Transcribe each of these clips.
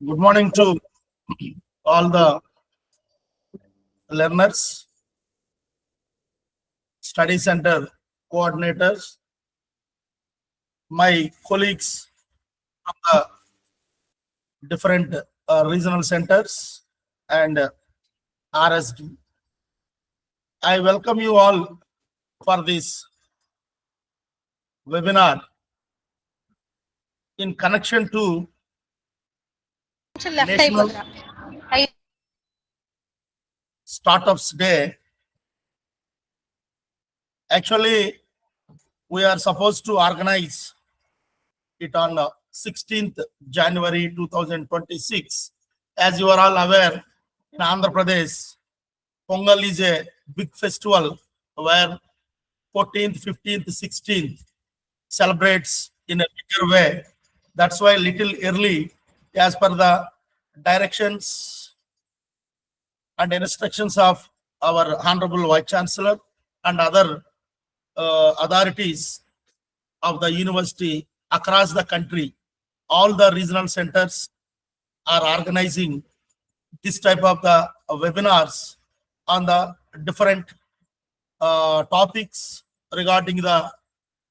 Good morning to all the learners, study center coordinators, my colleagues from the different regional centers, and RSD. I welcome you all for this webinar in connection to National Startups Day. Actually, we are supposed to organize it on 16th January 2026. As you are all aware, in Andhra Pradesh, Pongal is a big festival where 14th, 15th, 16th celebrates in a bigger way. That's why little early, as per the directions and instructions of our Honorable Vice Chancellor and other authorities of the university across the country, all the regional centers are organizing this type of the webinars on the different topics regarding the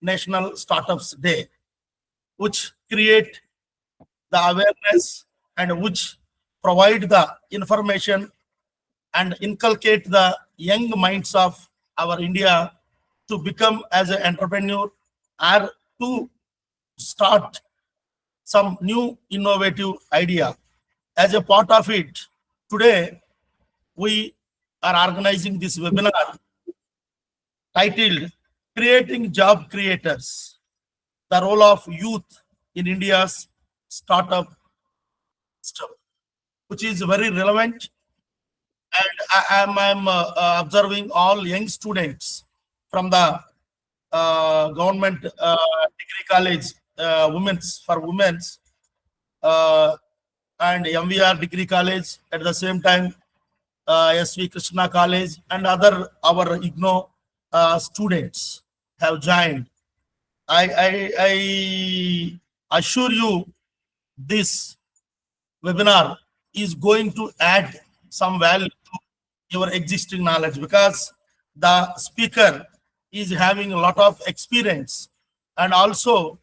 National Startups Day, which create the awareness and which provide the information and inculcate the young minds of our India to become as an entrepreneur or to start some new innovative idea. As a part of it, today we are organizing this webinar titled Creating Job Creators, the Role of Youth in India's Startup System, which is very relevant. And I'm observing all young students from the government degree college, women's, and MVR degree college, at the same time SV Krishna College and other our IGNO students have joined. I assure you this webinar is going to add some value to your existing knowledge, because the speaker is having a lot of experience, and also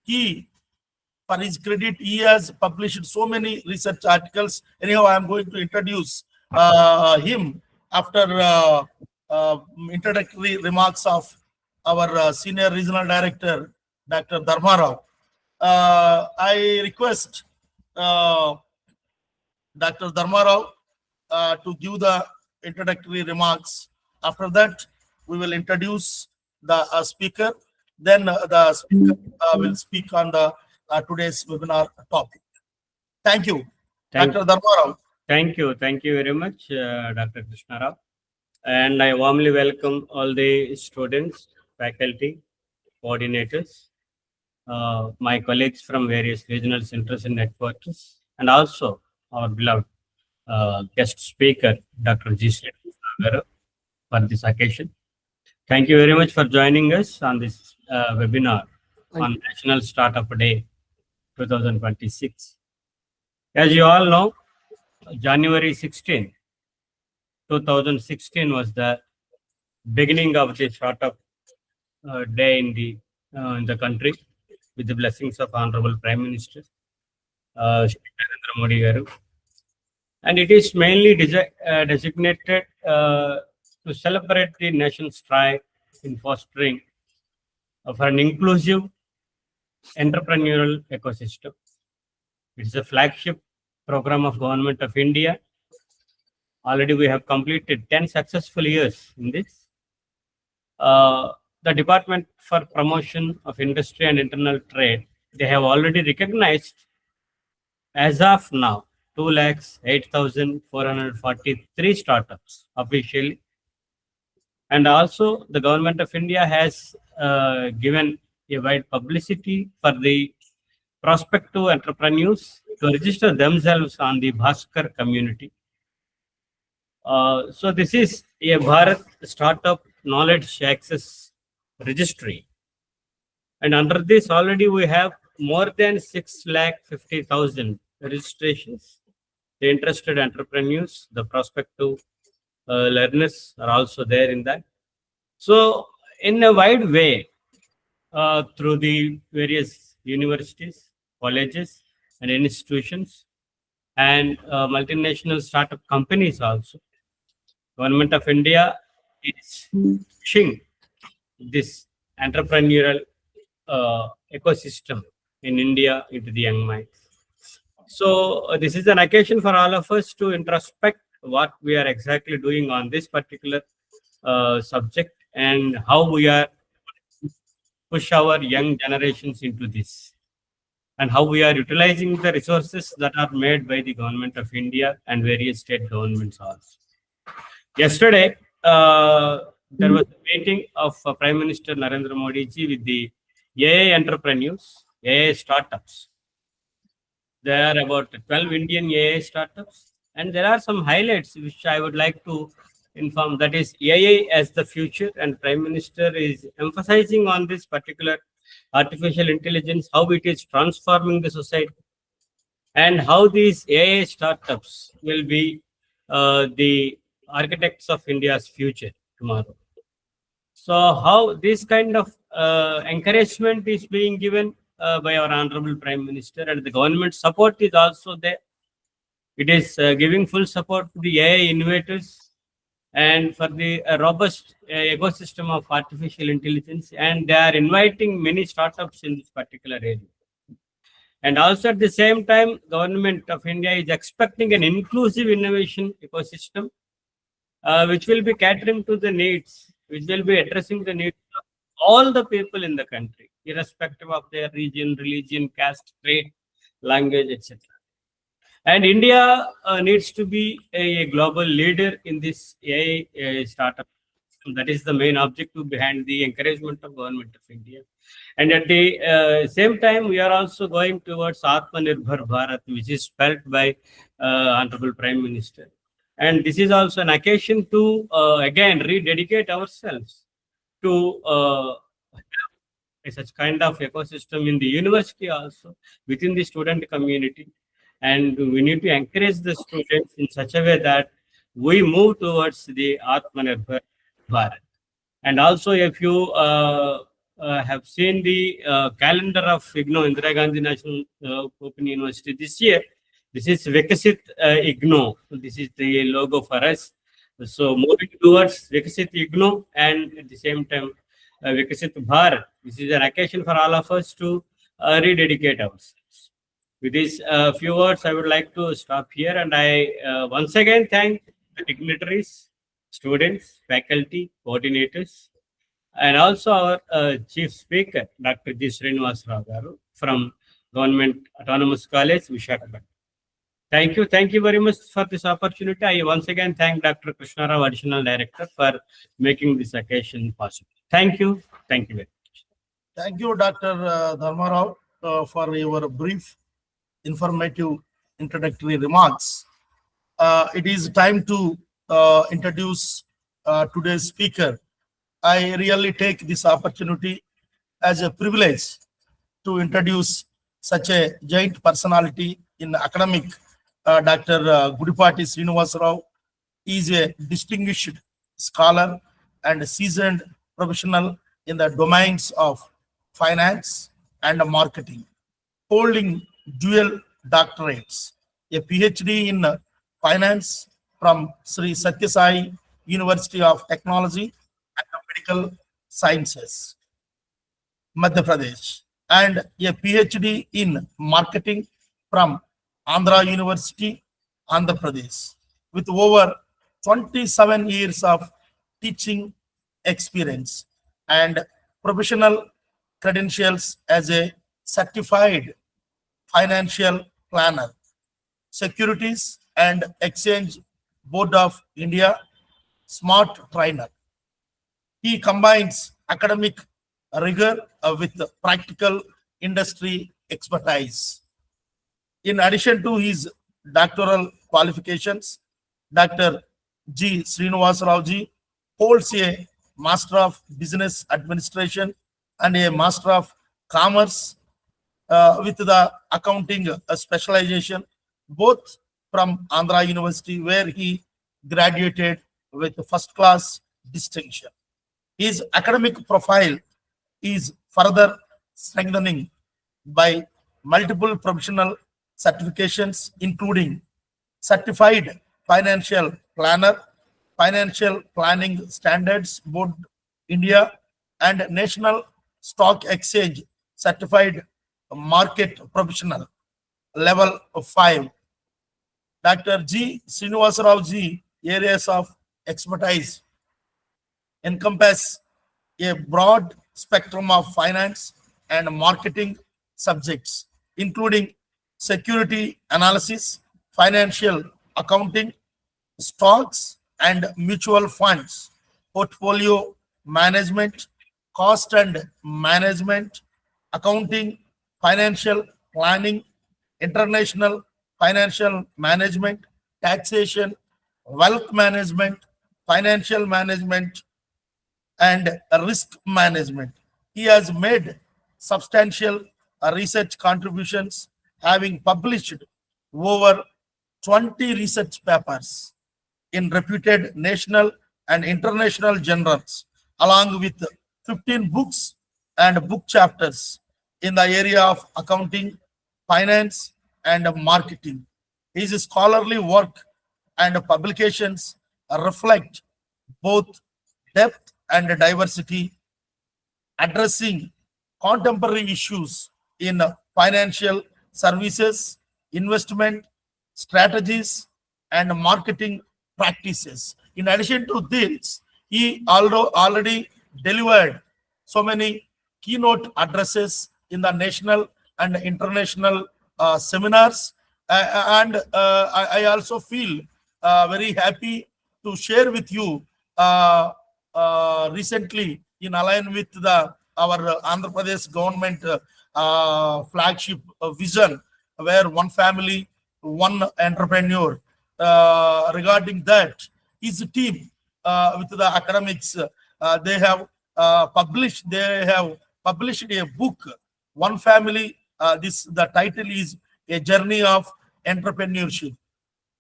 for his credit, he has published so many research articles. Anyhow, I am going to introduce him after introductory remarks of our senior regional director, Dr. Dharma Rao. I request Dr. Dharma Rao to give the introductory remarks. After that, we will introduce the speaker. Then the speaker will speak on the today's webinar topic. Thank you, Dr. Dharma Rao. Thank you very much, Dr. Krishna Rao. And I warmly welcome all the students, faculty, coordinators, my colleagues from various regional centers and networks, and also our beloved guest speaker, Dr. G. Srinivasan for this occasion. Thank you very much for joining us on this webinar on National Startup Day 2026. As you all know, January 16, 2016 was the beginning of the Startup Day in the country, with the blessings of Honorable Prime Minister Shri Narendra Modi Garu. And it is mainly designated to celebrate the nation's strive in fostering of an inclusive entrepreneurial ecosystem. It is a flagship program of Government of India. Already we have completed 10 successful years in this. The Department for Promotion of Industry and Internal Trade, they have already recognized as of now 2,08,443 startups officially. And also the Government of India has given a wide publicity for the prospective entrepreneurs to register themselves on the Bhaskar community. So this is a Bharat Startup Knowledge Access Registry. And under this already we have more than 6,50,000 registrations. The interested entrepreneurs, the prospective learners are also there in that. So, in a wide way, through the various universities, colleges, and institutions, and multinational startup companies also, Government of India is pushing this entrepreneurial ecosystem in India into the young minds. So this is an occasion for all of us to introspect what we are exactly doing on this particular subject and how we are push our young generations into this, and how we are utilizing the resources that are made by the Government of India and various state governments also. Yesterday, there was a meeting of Prime Minister Narendra Modi ji with the AI entrepreneurs, AI startups. There are about 12 Indian AI startups, and there are some highlights which I would like to inform. That is AI as the future, and Prime Minister is emphasizing on this particular artificial intelligence, how it is transforming the society, and how these AI startups will be the architects of India's future tomorrow. So, how this kind of encouragement is being given by our Honorable Prime Minister, and the government support is also there. It is giving full support to the AI innovators and for the robust ecosystem of artificial intelligence, and they are inviting many startups in this particular area. And also at the same time, Government of India is expecting an inclusive innovation ecosystem, which will be catering to the needs, which will be addressing the needs of all the people in the country, irrespective of their region, religion, caste, trade, language, etc. And India needs to be a global leader in this AI startup. That is the main objective behind the encouragement of Government of India. And at the same time, we are also going towards Atmanirbhar Bharat, which is spelled by Honorable Prime Minister. And this is also an occasion to again rededicate ourselves to such kind of ecosystem in the university also, within the student community. And we need to encourage the students in such a way that we move towards the Atmanirbhar Bharat. And also, if you have seen the calendar of IGNOU, Indira Gandhi National Open University this year, this is Vikasit IGNOU. This is the logo for us. So moving towards Vikasit IGNOU, and at the same time Vikasit Bharat. This is an occasion for all of us to rededicate ourselves. With these few words, I would like to stop here, and I once again thank the dignitaries, students, faculty, coordinators, and also our Chief Speaker, Dr. G. Srinivas Rao Garu from Government Autonomous College, Vishakhapatnam. Thank you. Thank you very much for this opportunity. I once again thank Dr. Krishna Rao, Additional Director, for making this occasion possible. Thank you. Thank you very much. Thank you, Dr. Dharma Rao, for your brief, informative introductory remarks. It is time to introduce today's speaker. I really take this opportunity as a privilege to introduce such a giant personality in academic, Dr. Gudipati Srinivas Rao. He is a distinguished scholar and seasoned professional in the domains of finance and marketing, holding dual doctorates, a PhD in finance from Sri Sathya Sai University of Technology and Medical Sciences, Madhya Pradesh, and a PhD in marketing from Andhra University, Andhra Pradesh, with over 27 years of teaching experience and professional credentials as a certified financial planner, Securities and Exchange Board of India Smart Trainer. He combines academic rigor with practical industry expertise. In addition to his doctoral qualifications, Dr. G. Srinivas Rao ji holds a Master of Business Administration and a Master of Commerce with the accounting specialization, both from Andhra University, where he graduated with first class distinction. His academic profile is further strengthening by multiple professional certifications, including Certified Financial Planner, Financial Planning Standards Board India, and National Stock Exchange Certified Market Professional Level 5. Dr. G. Srinivasa Rao Ji areas of expertise encompass a broad spectrum of finance and marketing subjects, including security analysis, financial accounting, stocks and mutual funds, portfolio management, cost and management, accounting, financial planning, international financial management, taxation, wealth management, financial management, and risk management. He has made substantial research contributions, having published over 20 research papers in reputed national and international journals, along with 15 books and book chapters in the area of accounting, finance, and marketing. His scholarly work and publications reflect both depth and diversity, addressing contemporary issues in financial services, investment strategies, and marketing practices. In addition to this, he already delivered so many keynote addresses in the national and international seminars. I also feel very happy to share with you recently in align with the our Andhra Pradesh government flagship vision, where one family, one entrepreneur. Regarding that, his team with the academics, they have published a book, One Family. The title is A Journey of Entrepreneurship.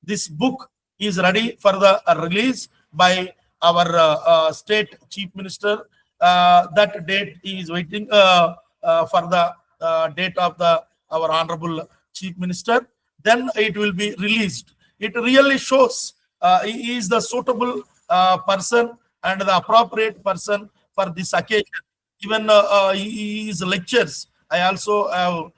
This book is ready for the release by our state chief minister. That date is waiting for the date of our honorable chief minister. Then it will be released. It really shows he is the suitable person and the appropriate person for this occasion. Even his lectures I also have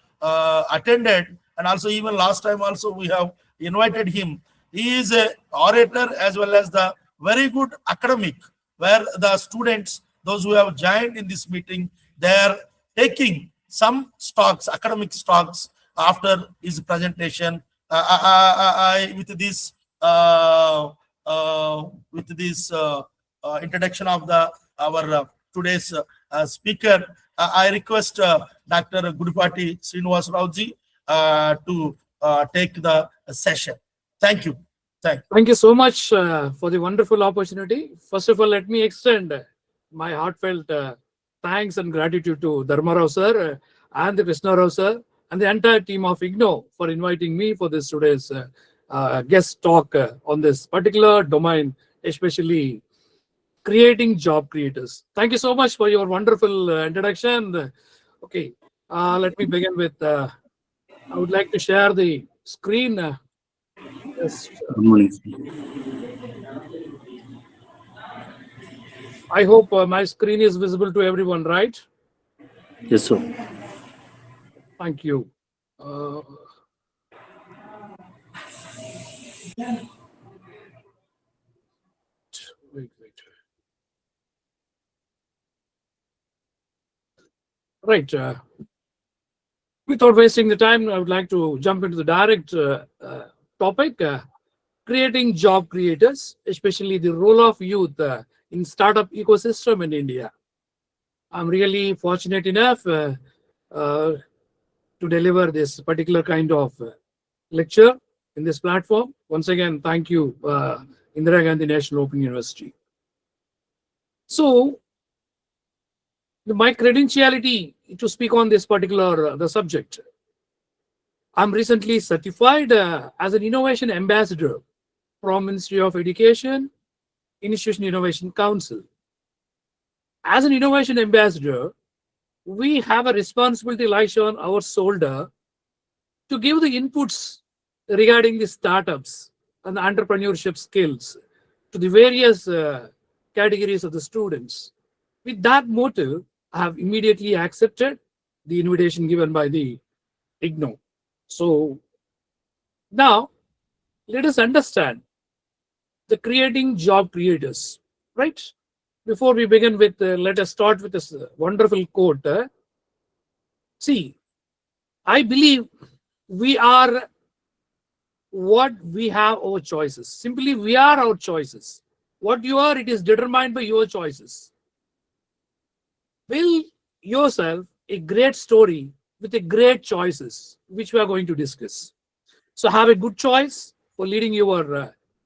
attended, and also even last time also we have invited him. He is a orator as well as the very good academic, where the students, those who have joined in this meeting, they are taking some stocks, academic stocks, after his presentation. With this introduction of our today's speaker, I request Dr. Gudipati Srinivasa Rao Ji to take the session. Thank you. Thank you so much for the wonderful opportunity. First of all, let me extend my heartfelt thanks and gratitude to Dharma Rao sir and the Krishna Rao sir and the entire team of IGNOU for inviting me for this today's guest talk on this particular domain, especially creating job creators. Thank you so much for your wonderful introduction. Okay, let me begin with, I would like to share the screen. Yes. Good morning. I hope my screen is visible to everyone, right? Yes, sir. Thank you. Wait. Right. Without wasting the time, I would like to jump into the direct topic, creating job creators, especially the role of youth in startup ecosystem in India. I'm really fortunate enough to deliver this particular kind of lecture in this platform. Once again, thank you, Indira Gandhi National Open University. So, my credentiality to speak on this particular the subject. I'm recently certified as an innovation ambassador from Ministry of Education, Institution Innovation Council. As an innovation ambassador, we have a responsibility lies on our shoulder to give the inputs regarding the startups and the entrepreneurship skills to the various categories of the students. With that motive, I have immediately accepted the invitation given by the IGNOU. So now let us understand the creating job creators, right? Before we begin with, let us start with this wonderful quote. See, I believe we are what we have our choices. Simply, we are our choices. What you are, it is determined by your choices. Build yourself a great story with a great choices, which we are going to discuss. So have a good choice for leading your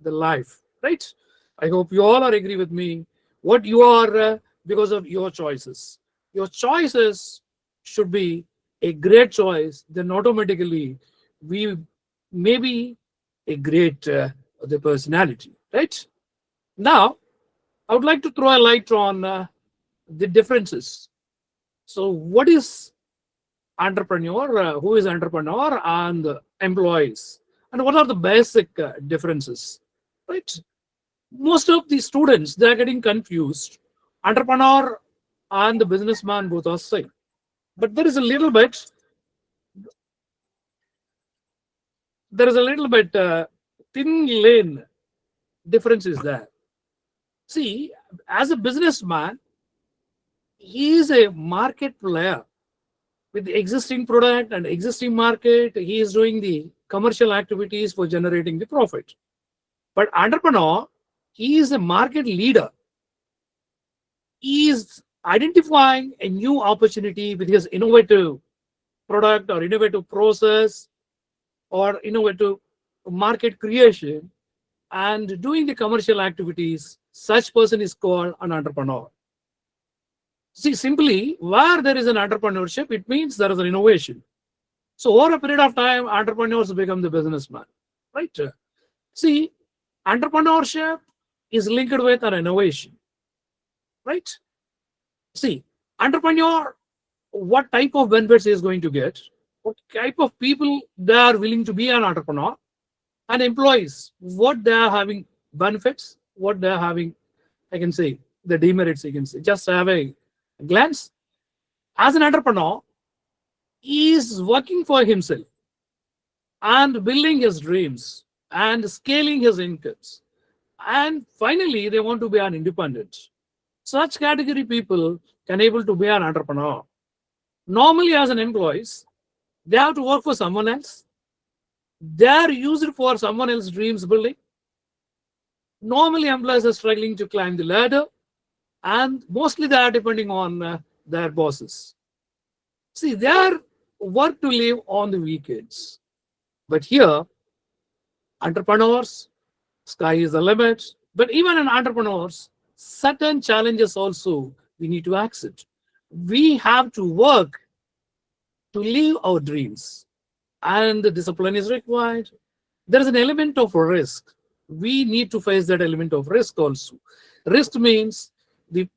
the life, right? I hope you all are agree with me. What you are because of your choices. Your choices should be a great choice. Then automatically we may be a great the personality, right? Now, I would like to throw a light on the differences. So, what is entrepreneur? Who is entrepreneur and employees? And what are the basic differences? Right? Most of the students they are getting confused. Entrepreneur and the businessman both are same, but there is a little bit. There is a little bit thin lane difference is there. See, as a businessman, he is a market player with the existing product and existing market. He is doing the commercial activities for generating the profit. But entrepreneur, he is a market leader. He is identifying a new opportunity with his innovative product or innovative process or innovative market creation and doing the commercial activities. Such person is called an entrepreneur. See, simply, where there is an entrepreneurship, it means there is an innovation. So over a period of time, entrepreneurs become the businessman, right? See, entrepreneurship is linked with an innovation, right? See, entrepreneur, what type of benefits he is going to get, what type of people they are willing to be an entrepreneur, and employees, what they are having benefits, what they are having, I can say, the demerits, you can say. Just have a glance. As an entrepreneur, he is working for himself and building his dreams and scaling his incomes. And finally, they want to be an independent. Such category people can able to be an entrepreneur. Normally, as an employees, they have to work for someone else. They are used for someone else's dreams building. Normally, employees are struggling to climb the ladder, and mostly they are depending on their bosses. See, they are work to live on the weekends. But here, entrepreneurs, sky is the limit. But even in entrepreneurs, certain challenges also we need to accept. We have to work to live our dreams, and the discipline is required. There is an element of risk. We need to face that element of risk also. Risk means the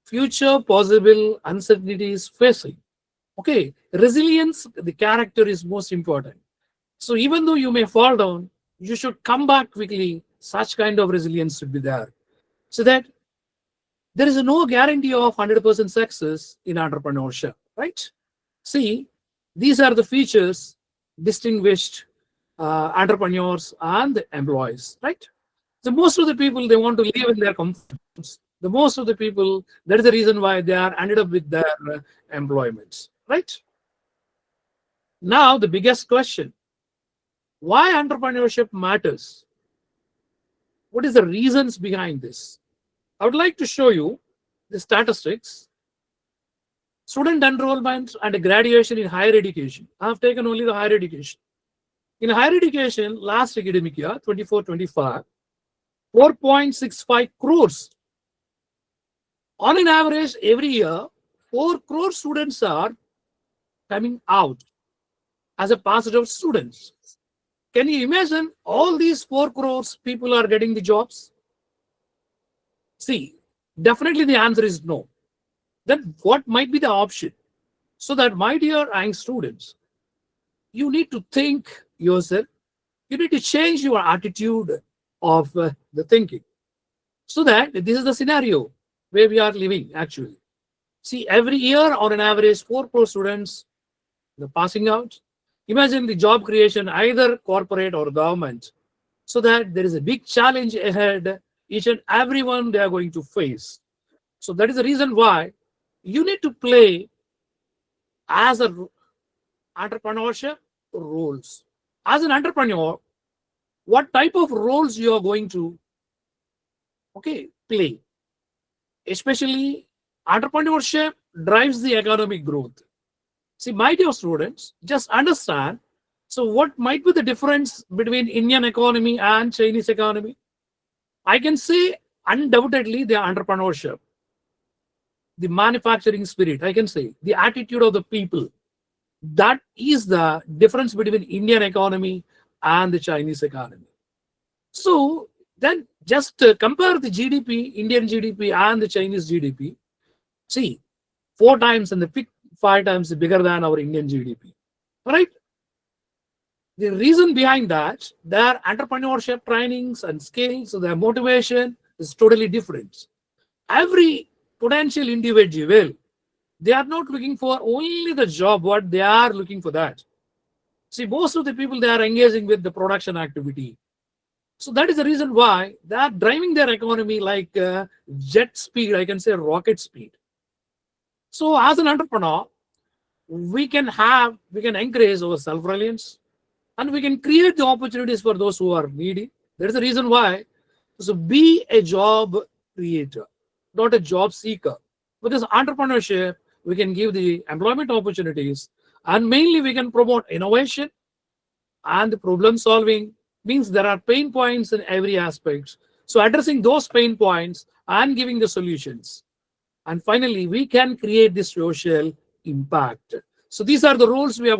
future possible uncertainties facing. Okay, resilience, the character is most important. So even though you may fall down, you should come back quickly. Such kind of resilience should be there. So that there is no guarantee of 100% success in entrepreneurship, right? See, these are the features distinguished entrepreneurs and employees, right? So most of the people, they want to live in their comfort. The most of the people, that is the reason why they are ended up with their employments, right? Now, the biggest question, why entrepreneurship matters? What is the reasons behind this? I would like to show you the statistics. Student enrollment and graduation in higher education. I have taken only the higher education. In higher education, last academic year, 24-25, 4.65 crores. On an average, every year, 4 crore students are coming out as a positive students. Can you imagine all these 4 crores people are getting the jobs? See, definitely the answer is no. Then what might be the option? So that, my dear young students, you need to think yourself. You need to change your attitude of the thinking. So that this is the scenario where we are living actually. See, every year on an average, 4 crore students are passing out. Imagine the job creation, either corporate or government. So that there is a big challenge ahead, each and everyone they are going to face. So that is the reason why you need to play as a entrepreneurship roles. As an entrepreneur, what type of roles you are going to play? Especially entrepreneurship drives the economic growth. See, my dear students, just understand. So what might be the difference between Indian economy and Chinese economy? I can say undoubtedly the entrepreneurship, the manufacturing spirit, I can say the attitude of the people. That is the difference between Indian economy and the Chinese economy. So then just compare the GDP, Indian GDP and the Chinese GDP. See, 4 times and the 5 times bigger than our Indian GDP. Right? The reason behind that, their entrepreneurship trainings and skills, their motivation is totally different. Every potential individual, they are not looking for only the job, what they are looking for that. See, most of the people, they are engaging with the production activity. So that is the reason why they are driving their economy like jet speed, I can say rocket speed. So as an entrepreneur, we can encourage our self-reliance and we can create the opportunities for those who are needy. That is the reason why. So be a job creator, not a job seeker. With this entrepreneurship, we can give the employment opportunities, and mainly we can promote innovation and the problem solving. Means there are pain points in every aspect. So addressing those pain points and giving the solutions. And finally, we can create this social impact. So these are the roles you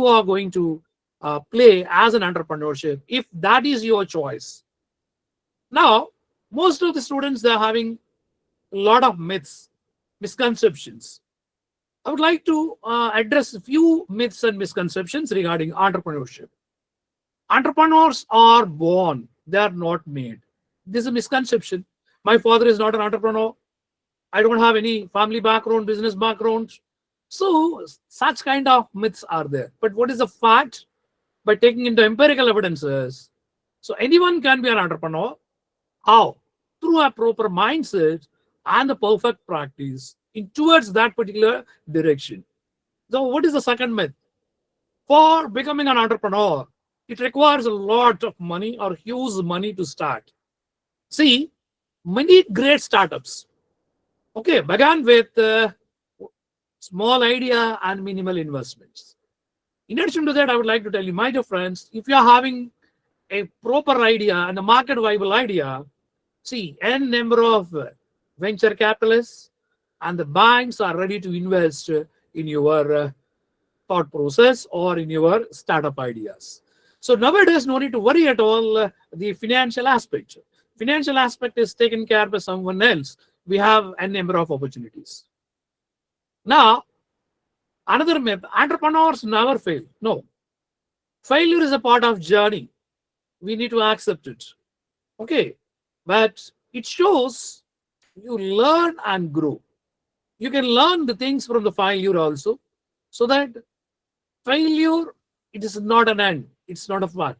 are going to play as an entrepreneurship, if that is your choice. Now, most of the students, they're having a lot of myths, misconceptions. I would like to address a few myths and misconceptions regarding entrepreneurship. Entrepreneurs are born, they are not made. This is a misconception. My father is not an entrepreneur. I don't have any family background, business background. So such kind of myths are there. But what is the fact? By taking into empirical evidences, so anyone can be an entrepreneur. How? Through a proper mindset and the perfect practice towards that particular direction. So what is the second myth? For becoming an entrepreneur, it requires a lot of money or huge money to start. See, many great startups, began with small idea and minimal investments. In addition to that, I would like to tell you, my dear friends, if you are having a proper idea and a market viable idea, see, n number of venture capitalists and the banks are ready to invest in your thought process or in your startup ideas. So nowadays, no need to worry at all the financial aspect. Financial aspect is taken care by someone else. We have a number of opportunities. Now, another myth, entrepreneurs never fail. No. Failure is a part of journey. We need to accept it. But it shows you learn and grow. You can learn the things from the failure also. So that failure, it is not an end. It's not a fun.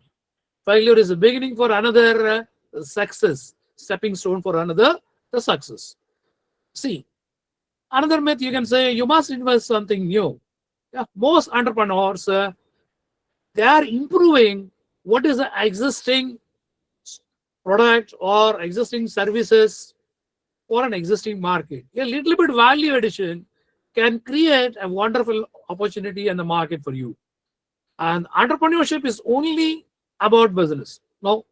Failure is a beginning for another success, stepping stone for another success. See, another myth, you can say you must invest something new. Most entrepreneurs, they are improving what is the existing product or existing services for an existing market. A little bit value addition can create a wonderful opportunity in the market for you. And entrepreneurship is only about business. No,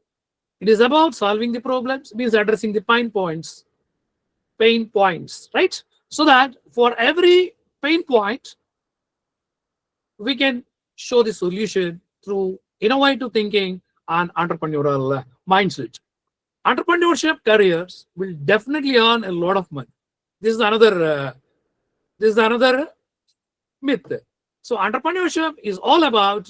it is about solving the problems, means addressing the pain points, right? so that for every pain point, we can show the solution through innovative thinking and entrepreneurial mindset. Entrepreneurship careers will definitely earn a lot of money. This is another myth. So entrepreneurship is all about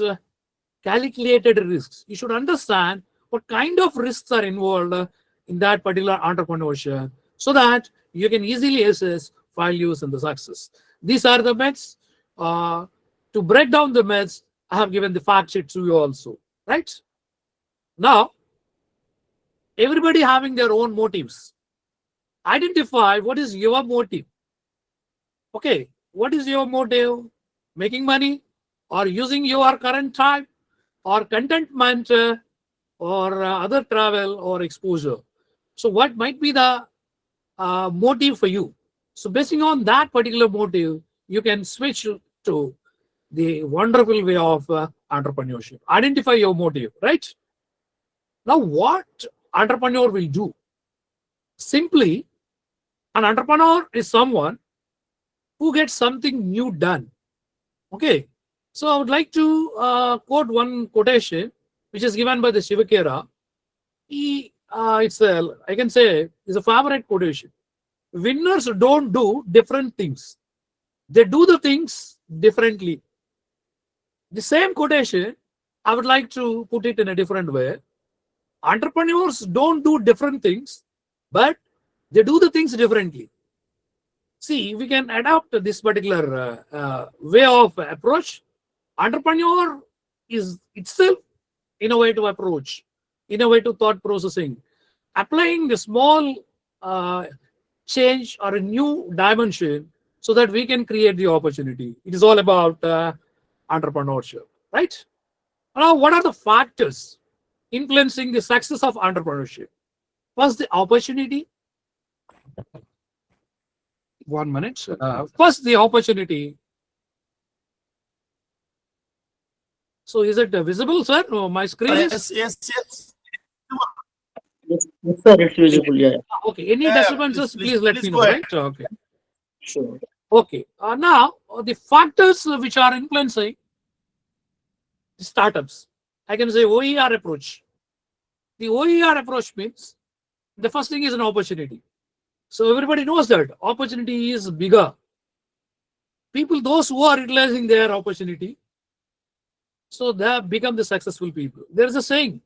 calculated risks. You should understand what kind of risks are involved in that particular entrepreneurship so that you can easily assess values and the success. These are the myths. To break down the myths, I have given the fact sheet to you also, right? Now, everybody having their own motives. Identify what is your motive. Okay, what is your motive? Making money, or using your current time, or contentment, or other travel or exposure. So what might be the motive for you? So basing on that particular motive, you can switch to the wonderful way of entrepreneurship. Identify your motive, right? Now, what entrepreneur will do? Simply, an entrepreneur is someone who gets something new done. Okay, so I would like to quote one quotation which is given by the Shivakera. I can say, is a favorite quotation. Winners don't do different things; they do the things differently. The same quotation, I would like to put it in a different way. Entrepreneurs don't do different things, but they do the things differently. See, we can adopt this particular way of approach. Entrepreneur is itself innovative approach, innovative thought processing, applying the small change or a new dimension so that we can create the opportunity. It is all about entrepreneurship, right? Now, what are the factors influencing the success of entrepreneurship? First, the opportunity. 1 minute. First, the opportunity. So, is it visible, sir? No, my screen is. Yes. Yes, sir, it's visible. Yeah, Okay. Any Yeah, disturbances, please let me know. go ahead. Right? Okay. sure. Okay. Now, the factors which are influencing the startups, I can say OER approach. The OER approach means the first thing is an opportunity. So everybody knows that opportunity is bigger. People, those who are utilizing their opportunity, so they have become the successful people. There is a saying,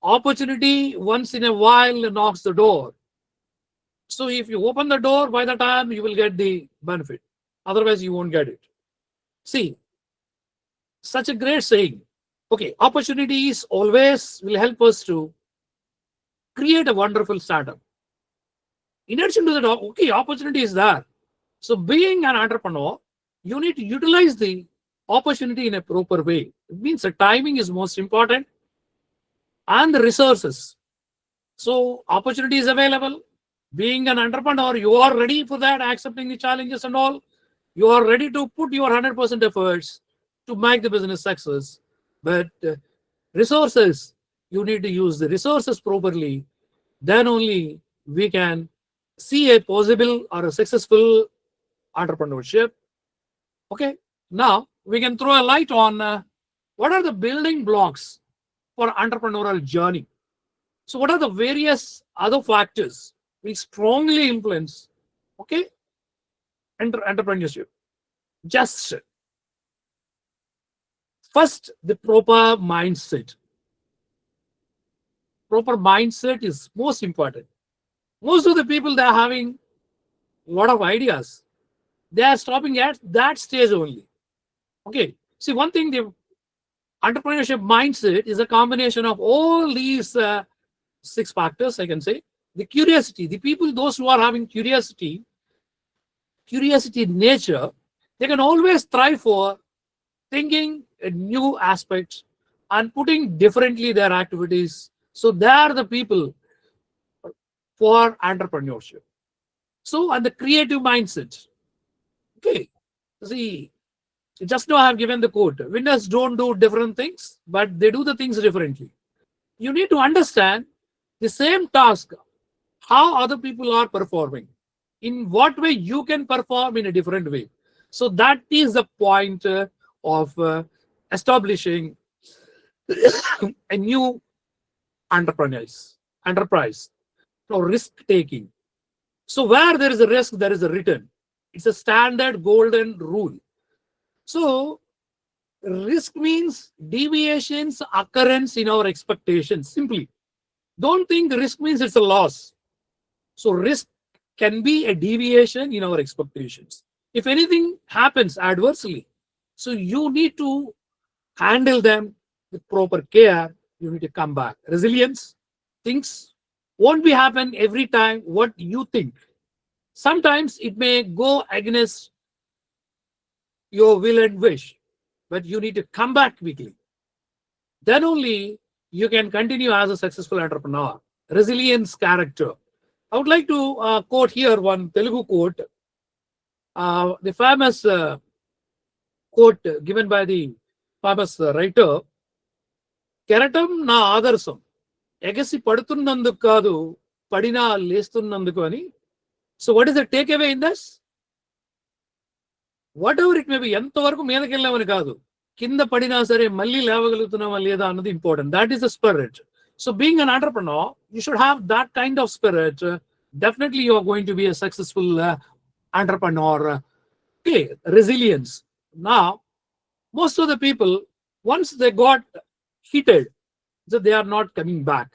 opportunity once in a while knocks the door. So if you open the door, by the time you will get the benefit. Otherwise, you won't get it. See, such a great saying. Okay, opportunities always will help us to create a wonderful startup. In addition to that, okay, opportunity is there. So being an entrepreneur, you need to utilize the opportunity in a proper way. It means the timing is most important and the resources. So opportunity is available. Being an entrepreneur, you are ready for that, accepting the challenges and all. You are ready to put your 100% efforts to make the business success. But resources, you need to use the resources properly. Then only we can see a possible or a successful entrepreneurship. Okay, now we can throw a light on what are the building blocks for entrepreneurial journey. So what are the various other factors which strongly influence, okay, entrepreneurship? Just first, the proper mindset. Proper mindset is most important. Most of the people, they are having a lot of ideas. They are stopping at that stage only. Okay. See, one thing, the entrepreneurship mindset is a combination of all these 6 factors, I can say. The curiosity, the people, those who are having curiosity in nature, they can always strive for thinking a new aspects and putting differently their activities. So they are the people for entrepreneurship. So, and the creative mindset. Okay. See, just now I have given the quote. Winners don't do different things, but they do the things differently. You need to understand the same task, how other people are performing. in what way you can perform in a different way. So that is the point of establishing a new enterprise or risk taking. So where there is a risk, there is a return. It's a standard golden rule. So risk means deviations occurrence in our expectations. Simply, don't think risk means it's a loss. So risk can be a deviation in our expectations. If anything happens adversely, so you need to handle them with proper care. You need to come back. Resilience, things won't be happen every time what you think. Sometimes it may go against your will and wish, but you need to come back quickly. Then only you can continue as a successful entrepreneur. Resilience character. I would like to quote here one Telugu quote, the famous quote given by the famous writer, కెరటం నా ఆదర్శం ఎగసి పడుతున్నందుకు కాదు పడినా లేస్తున్నందుకు అని. So what is the take away in this? What ever it may be, ఎంతవరకు మీదకి వెళ్ళామని కాదు, కింద పడినా సరే మళ్ళీ లేవగలుగుతున్నామా లేదా అన్నది important. That is the spirit. So being an entrepreneur, you should have that kind of spirit. Definitely you are going to be a successful entrepreneur. Okay, resilience. Now, most of the people, once they got heated, so they are not coming back.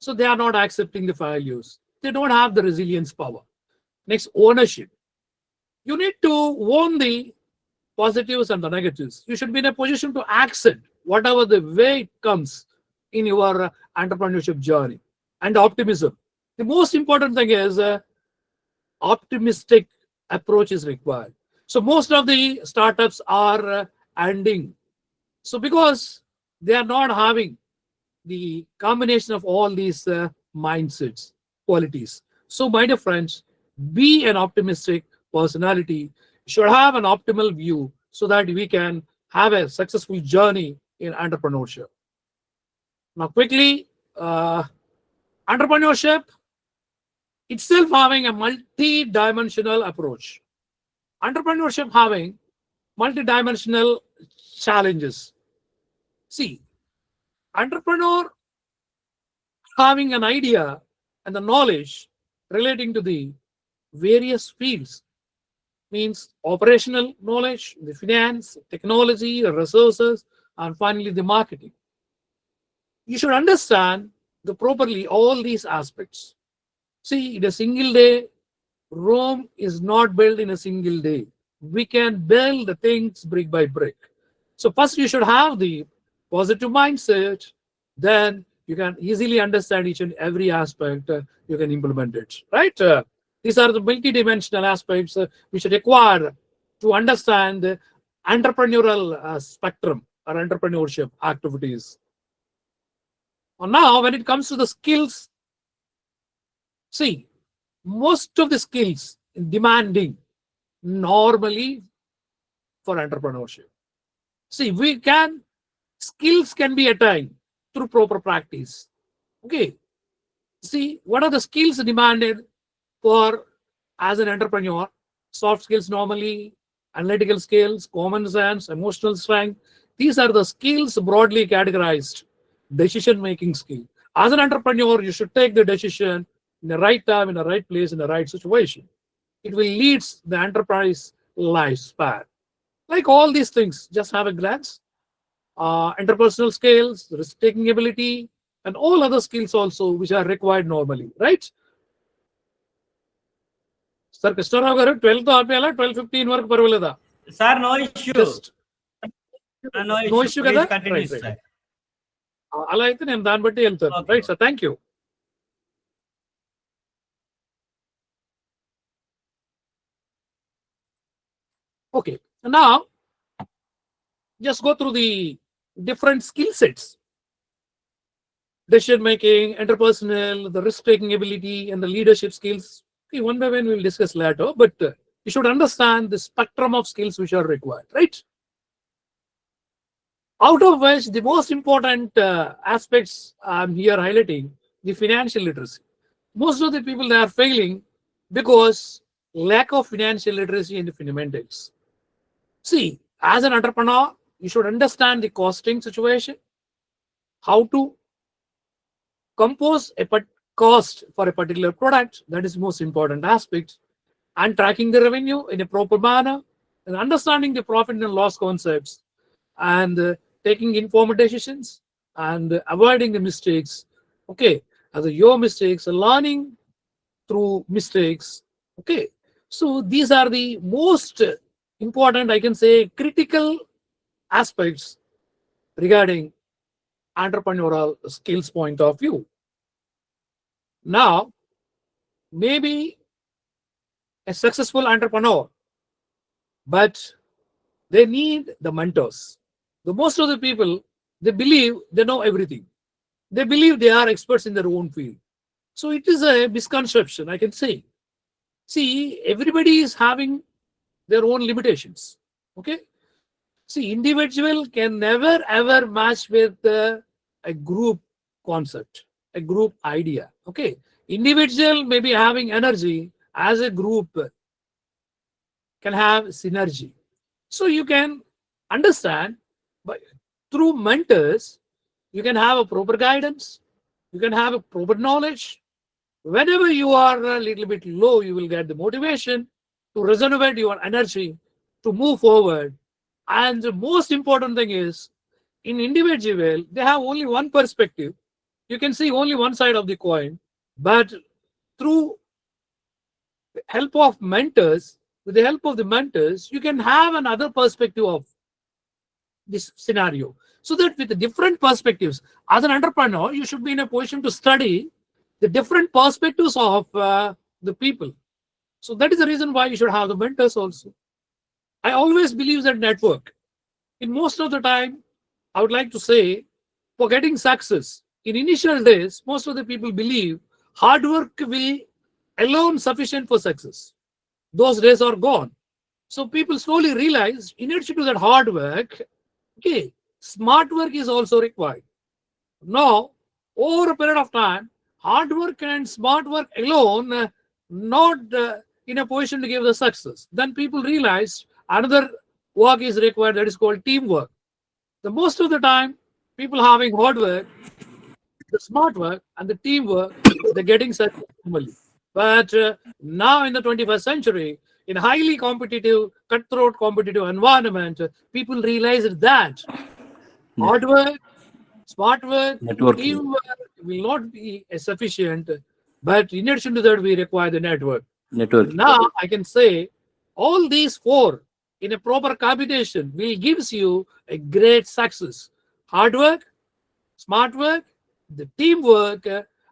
So they are not accepting the failures. They don't have the resilience power. Next, ownership. You need to own the positives and the negatives. You should be in a position to accept whatever the way it comes in your entrepreneurship journey. And optimism. The most important thing is optimistic approach is required. So most of the startups are ending. So because they are not having the combination of all these mindsets, qualities. So my dear friends, be an optimistic personality. You should have an optimal view so that we can have a successful journey in entrepreneurship. Now quickly, entrepreneurship itself having a multi-dimensional approach. Entrepreneurship having multi-dimensional challenges. See, entrepreneur having an idea and the knowledge relating to the various fields means operational knowledge, the finance, technology, resources, and finally the marketing. You should understand properly all these aspects. See, in a single day, Rome is not built in a single day. We can build the things brick by brick. So first you should have the positive mindset, then you can easily understand each and every aspect, you can implement it, right? These are the multi-dimensional aspects we should acquire to understand the entrepreneurial spectrum or entrepreneurship activities. And now when it comes to the skills, see, most of the skills demanding normally for entrepreneurship. See, skills can be attained through proper practice. Okay. See, what are the skills demanded for as an entrepreneur? Soft skills normally, analytical skills, common sense, emotional strength. These are the skills broadly categorized. Decision-making skill. As an entrepreneur, you should take the decision in the right time, in the right place, in the right situation. It will lead the enterprise lifespan. Like all these things, just have a glance. Interpersonal skills, risk-taking ability, and all other skills also which are required normally, right? Sir, Krishnarao garu 12th ఆపేయాలా 12:15 వరకు పర్వాలేదా? Sir, no issue. Just No issue Please కదా? continue, Right, sir. right. అలా అయితే నేను దాన్ని బట్టి వెళ్తాను. Okay. Right sir, thank you. Okay, now just go through the different skill sets. Decision making, interpersonal, the risk taking ability, and the leadership skills. Okay, one by one we'll discuss later, but you should understand the spectrum of skills which are required, right? Out of which the most important aspects I'm here highlighting, the financial literacy. Most of the people, they are failing because lack of financial literacy and fundamentals. See, as an entrepreneur, you should understand the costing situation, how to compose a cost for a particular product. That is most important aspect, and tracking the revenue in a proper manner, and understanding the profit and loss concepts, and taking informed decisions, and avoiding the mistakes. Okay, as your mistakes, learning through mistakes. Okay, so these are the most important, I can say, critical aspects regarding entrepreneurial skills point of view. Now, maybe a successful entrepreneur, but they need the mentors. The most of the people, they believe they know everything. They believe they are experts in their own field. So it is a misconception, I can say. See, everybody is having their own limitations. Okay. See, individual can never ever match with a group concept, a group idea. Okay. Individual may be having energy, as a group can have synergy. So you can understand, but through mentors, you can have a proper guidance, you can have a proper knowledge. Whenever you are a little bit low, you will get the motivation to regenerate your energy to move forward. And the most important thing is, in individual, they have only one perspective. You can see only one side of the coin, but through the help of mentors, with the help of the mentors, you can have another perspective of this scenario. So that with the different perspectives, as an entrepreneur, you should be in a position to study the different perspectives of the people. So that is the reason why you should have the mentors also. I always believe that network. In most of the time, I would like to say, for getting success, in initial days, most of the people believe hard work will alone sufficient for success. Those days are gone. So people slowly realize, in addition to that hard work, okay, smart work is also required. Now, over a period of time, hard work and smart work alone not in a position to give the success. Then people realize another work is required, that is called teamwork. The most of the time, people having hard work, the smart work, and the teamwork, they're getting success normally. But now in the 21st century, in a highly competitive, cutthroat competitive environment, people realize that hard work, smart work, Networking. teamwork will not be sufficient. But in addition to that, we require the network. Network. Now I can say all these four in a proper combination will gives you a great success. Hard work, smart work, the teamwork,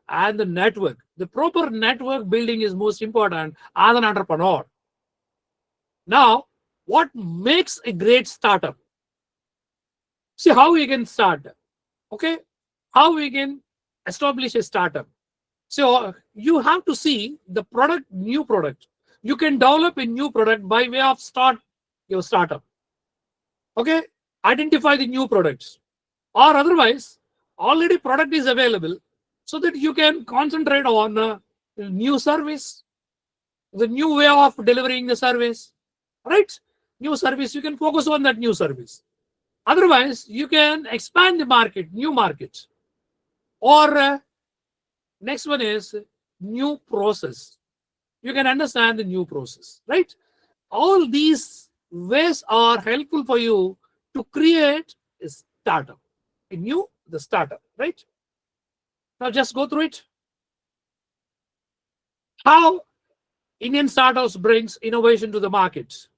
and the network. The proper network building is most important as an entrepreneur. Now, what makes a great startup? See how we can start. Okay, how we can establish a startup. So you have to see the product, new product. You can develop a new product by way of start your startup. Okay, identify the new products, or otherwise already product is available, so that you can concentrate on new service, the new way of delivering the service, right? New service, you can focus on that new service. Otherwise, you can expand the market, new markets, or next one is new process. You can understand the new process, right? All these ways are helpful for you to create a startup, the startup, right? Now just go through it. How Indian startups brings innovation to the market,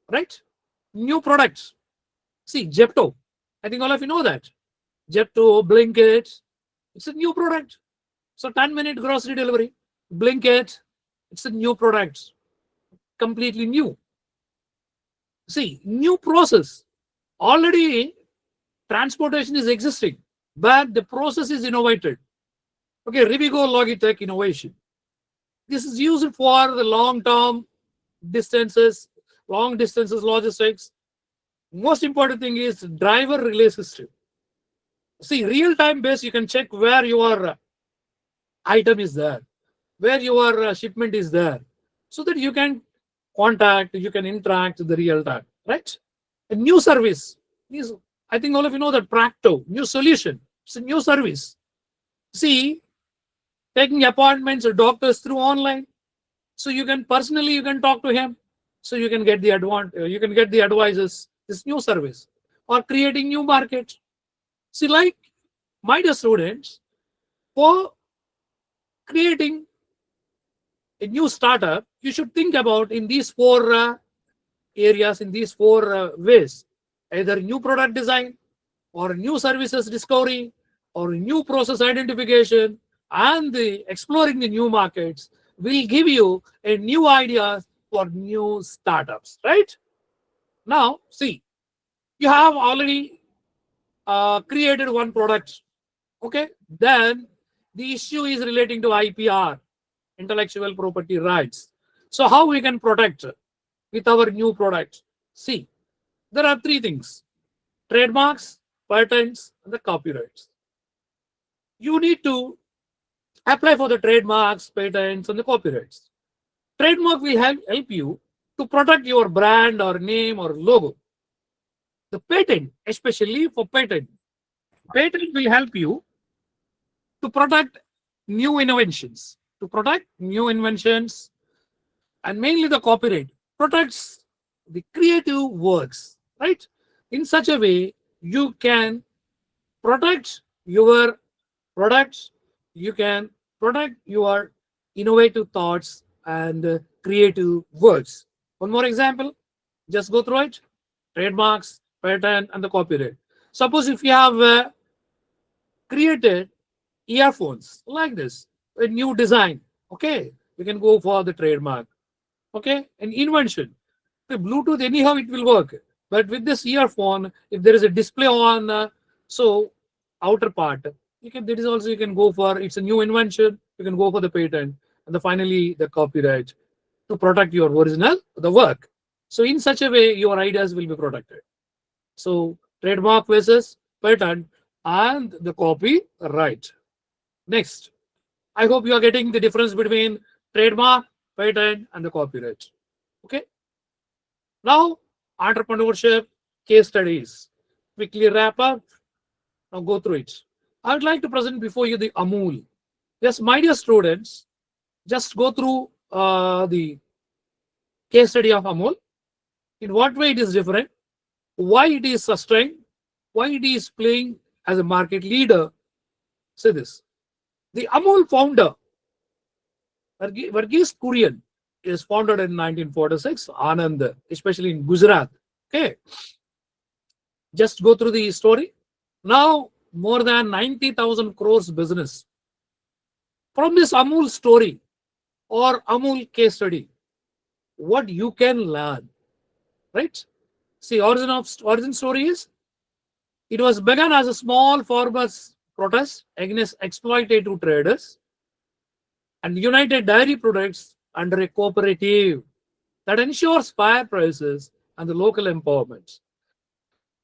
right? New products. See, Zepto. I think all of you know that. Zepto, Blinkit, it's a new product. So 10-minute grocery delivery. Blinkit, it's a new product. Completely new. See, new process. Already transportation is existing, but the process is innovated. Okay, Rivigo Logitech innovation. This is used for the long distance logistics. Most important thing is driver relay system. See, real-time base, you can check where your item is there. where your shipment is there, so that you can contact, you can interact with the real time, right? A new service is, I think all of you know that Practo, new solution. It's a new service. See, taking appointments with doctors through online, so you can personally you can talk to him, so you can get the you can get the advices. This new service, or creating new market. See, like my dear students, for creating a new startup, you should think about in these four areas, in these four ways: either new product design, or new services discovery, or new process identification, and the exploring the new markets will give you a new ideas for new startups, right? Now, see, you have already created one product, okay? Then the issue is relating to IPR, intellectual property rights. So how we can protect with our new product? See, there are three things: trademarks, patents, and the copyrights. You need to apply for the trademarks, patents, and the copyrights. Trademark will help you to protect your brand or name or logo. The patent, especially for patent will help you to protect new inventions, and mainly the copyright protects the creative works, right? In such a way, you can protect your products, you can protect your innovative thoughts and creative works. One more example, just go through it: trademarks, patent, and the copyright. Suppose if you have created earphones like this, a new design, okay, you can go for the trademark. Okay, an invention, the Bluetooth, anyhow it will work, but with this earphone, if there is a display on so outer part, you can, that is also you can go for, it's a new invention, you can go for the patent, and finally the copyright, to protect your original the work. So in such a way your ideas will be protected. So trademark versus patent and the copyright. Next, I hope you are getting the difference between trademark, patent, and the copyright. Okay. Now, entrepreneurship case studies. Quickly wrap up. Now go through it. I would like to present before you the Amul. Yes, my dear students, just go through the case study of Amul. In what way it is different, why it is sustained, why it is playing as a market leader. Say this: the Amul founder, Verghese Kurian, is founded in 1946, Anand, especially in Gujarat. Okay, just go through the story. Now, more than 90,000 crores business. From this Amul story or Amul case study, what you can learn, right? See, origin story is, it was begun as a small farmers' protest against exploitative traders and united dairy products under a cooperative that ensures fair prices and the local empowerment.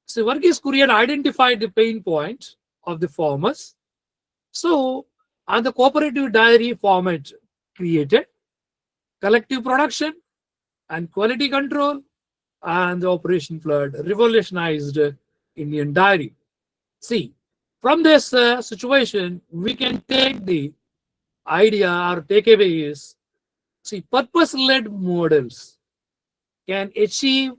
So Verghese Kurian identified the pain point of the farmers. So, and the cooperative dairy format created collective production and quality control, and the Operation Flood revolutionized Indian dairy. See, from this situation, we can take the idea or takeaway is, see, purpose-led models can achieve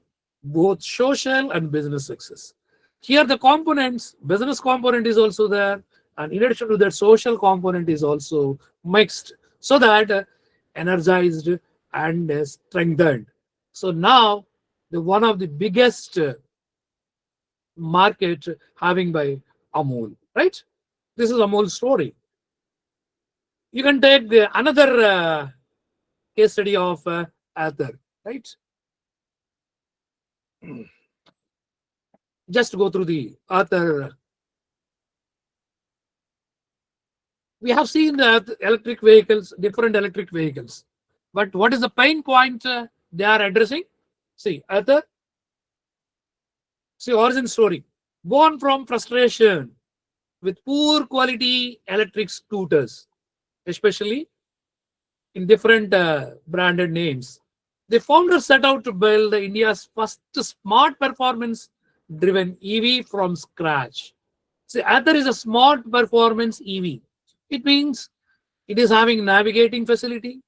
both social and business success. Here the components, business component is also there, and in addition to that, social component is also mixed, so that energized and strengthened. So now, the one of the biggest market having by Amul, right? This is Amul story. You can take another case study of Ather, right? Just go through the Ather. We have seen the electric vehicles, different electric vehicles, but what is the pain point they are addressing? See, Ather. See, origin story. Born from frustration with poor quality electric scooters, especially in different branded names. The founders set out to build India's first smart performance driven EV from scratch. See, Ather is a smart performance EV. It means it is having navigating facility.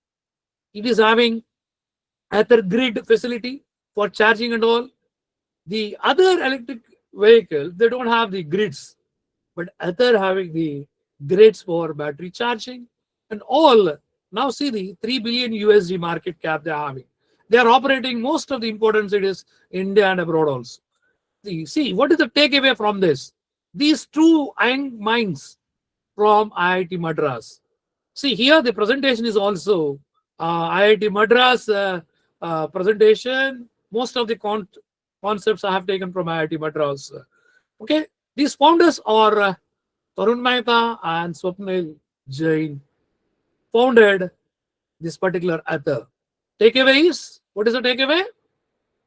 It is having Ather grid facility for charging and all. The other electric vehicles, they don't have the grids, but Ather having the grids for battery charging and all. Now see the 3 billion USD market cap they are having. They are operating most of the important cities, India and abroad also. See, what is the takeaway from this? These two young minds from IIT Madras. See, here the presentation is also IIT Madras presentation. Most of the concepts I have taken from IIT Madras. Okay, these founders are Tarun Mehta and Swapnil Jain founded this particular Ather. Takeaway is, what is the takeaway?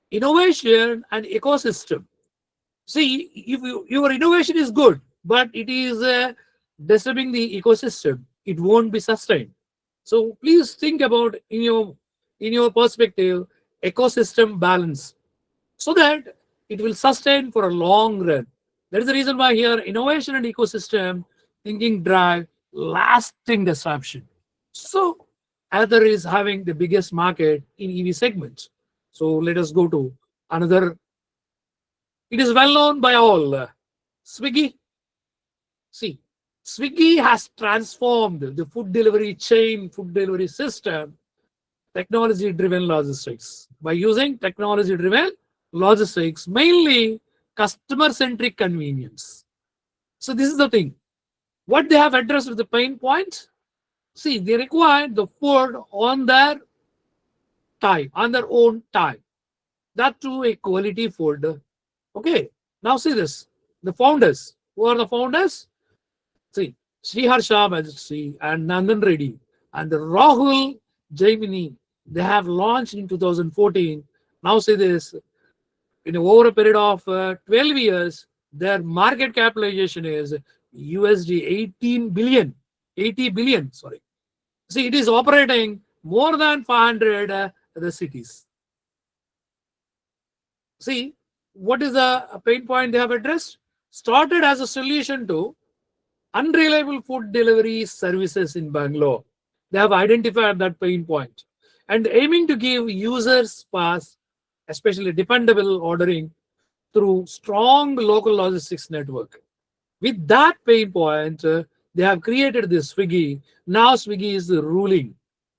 Innovation and ecosystem. See, if your innovation is good, but it is disturbing the ecosystem, it won't be sustained. So please think about in your perspective, ecosystem balance, so that it will sustain for a long run. That is the reason why here innovation and ecosystem thinking drive lasting disruption. So Ather is having the biggest market in EV segments. So let us go to another. It is well known by all. Swiggy. See, Swiggy has transformed the food delivery chain, food delivery system, technology-driven logistics. By using technology-driven logistics, mainly customer-centric convenience. So this is the thing. What they have addressed with the pain point. See, they require the food on their time, on their own time. That too a quality food. Okay, now see this. The founders. Who are the founders? See, Sriharsha Majestri and Nandan Reddy and Rahul Jaimini. They have launched in 2014. Now see this. In over a period of 12 years, their market capitalization is USD 18 billion. 80 billion, sorry. See, it is operating more than 500 other cities. See, what is the pain point they have addressed? Started as a solution to unreliable food delivery services in Bangalore. They have identified that pain point and aiming to give users fast, especially dependable ordering through strong local logistics network. With that pain point, they have created this Swiggy. Now Swiggy is ruling,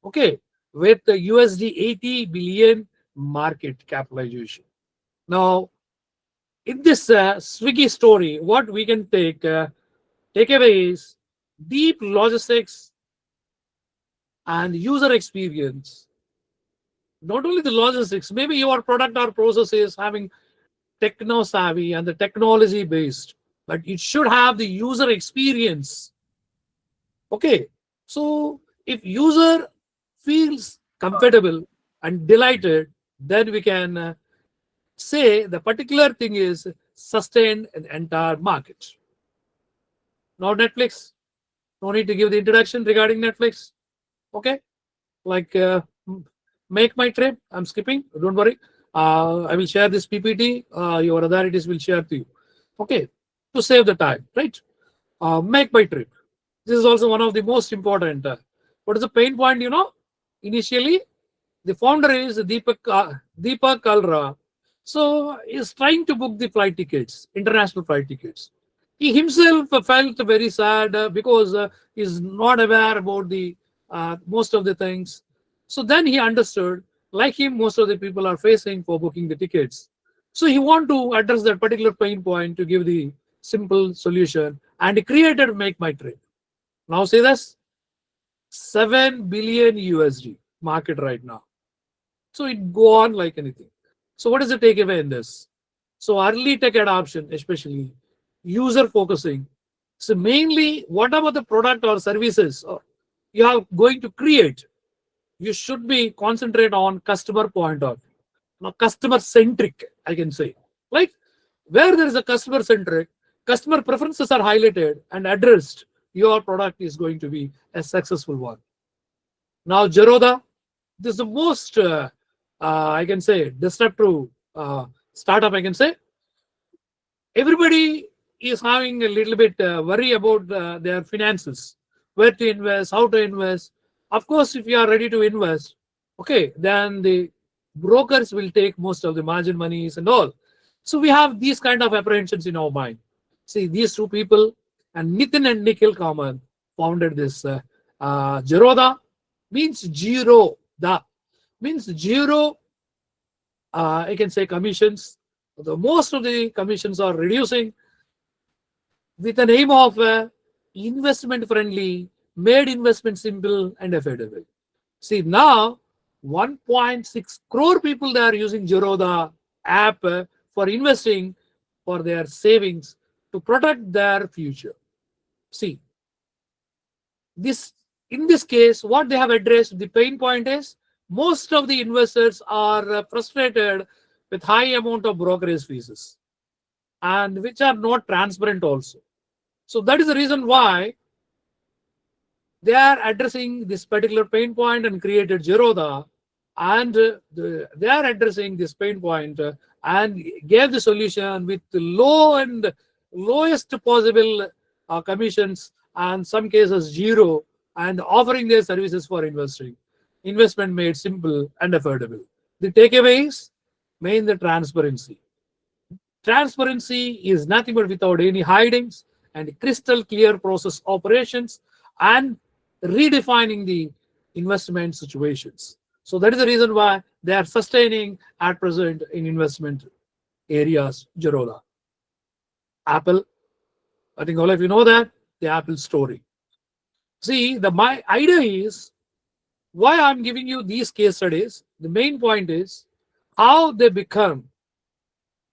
okay, with the USD 80 billion market capitalization. Now, in this Swiggy story, what we can take away is deep logistics and user experience. Not only the logistics, maybe your product or process is having techno savvy and the technology based, but it should have the user experience. Okay, so if user feels comfortable and delighted, then we can say the particular thing is sustained an entire market. Now Netflix, no need to give the introduction regarding Netflix. Okay, like Make My Trip, I'm skipping, don't worry. I will share this PPT, your authorities will share to you. Okay, to save the time, right? Make My Trip. This is also one of the most important. What is the pain point, you know? Initially, the founder is Deepak Kalra. So he's trying to book the flight tickets, international flight tickets. He himself felt very sad because he's not aware about the most of the things. So then he understood, like him, most of the people are facing for booking the tickets. So he wanted to address that particular pain point to give the simple solution, and he created Make My Trip. Now see this, 7 billion USD market right now. So it go on like anything. So what is the takeaway in this? So early tech adoption, especially user focusing. So mainly, whatever the product or services you are going to create, you should be concentrate on customer point of view. Now, customer centric, I can say. Like where there is a customer centric, customer preferences are highlighted and addressed, your product is going to be a successful one. Now, Zerodha, this is the most, I can say, disruptive startup, I can say. Everybody is having a little bit worry about their finances, where to invest, how to invest. Of course, if you are ready to invest, okay, then the brokers will take most of the margin monies and all. So we have these kind of apprehensions in our mind. See, these two people, and Nitin and Nikhil Kaman, founded this Zerodha, means zero. The means zero. I can say commissions. The most of the commissions are reducing with the aim of investment friendly, made investment simple and affordable. See, now 1.6 crore people, they are using Zerodha app for investing for their savings to protect their future. See, this in this case, what they have addressed, the pain point is most of the investors are frustrated with high amount of brokerage fees and which are not transparent also. So that is the reason why they are addressing this particular pain point and created Zerodha, and they are addressing this pain point and gave the solution with the lowest possible commissions, and some cases zero, and offering their services for investing. Investment made simple and affordable. The takeaway is main the transparency. Transparency is nothing but without any hidings and crystal clear process operations and redefining the investment situations. So that is the reason why they are sustaining at present in investment areas, Zerodha. Apple, I think all of you know that, the Apple story. See, my idea is why I'm giving you these case studies. The main point is how they become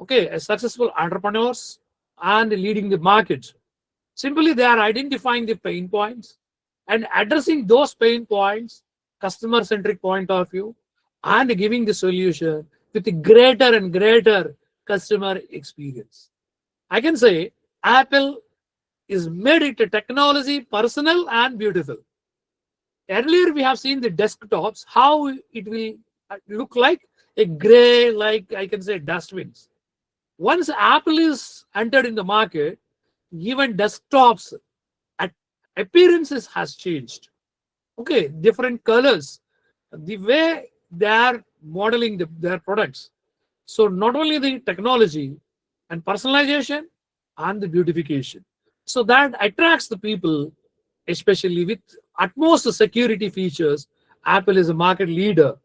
a successful entrepreneurs and leading the market. Simply, they are identifying the pain points and addressing those pain points, customer-centric point of view, and giving the solution with a greater and greater customer experience. I can say Apple is made it a technology, personal and beautiful. Earlier, we have seen the desktops, how it will look like a gray, like I can say dustbins. Once Apple is entered in the market, even desktops appearances has changed. Different colors, the way they are modeling their products. So not only the technology and personalization and the beautification. So that attracts the people, especially with utmost security features. Apple is a market leader,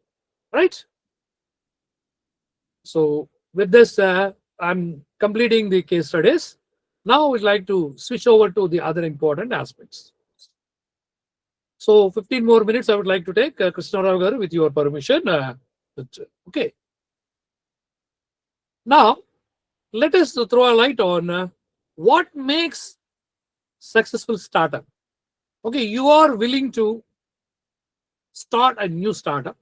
right? So with this, I'm completing the case studies. Now I would like to switch over to the other important aspects. So 15 more minutes I would like to take, Krishna Rao garu, with your permission. Okay. Now, let us throw a light on what makes successful startup. You are willing to start a new startup.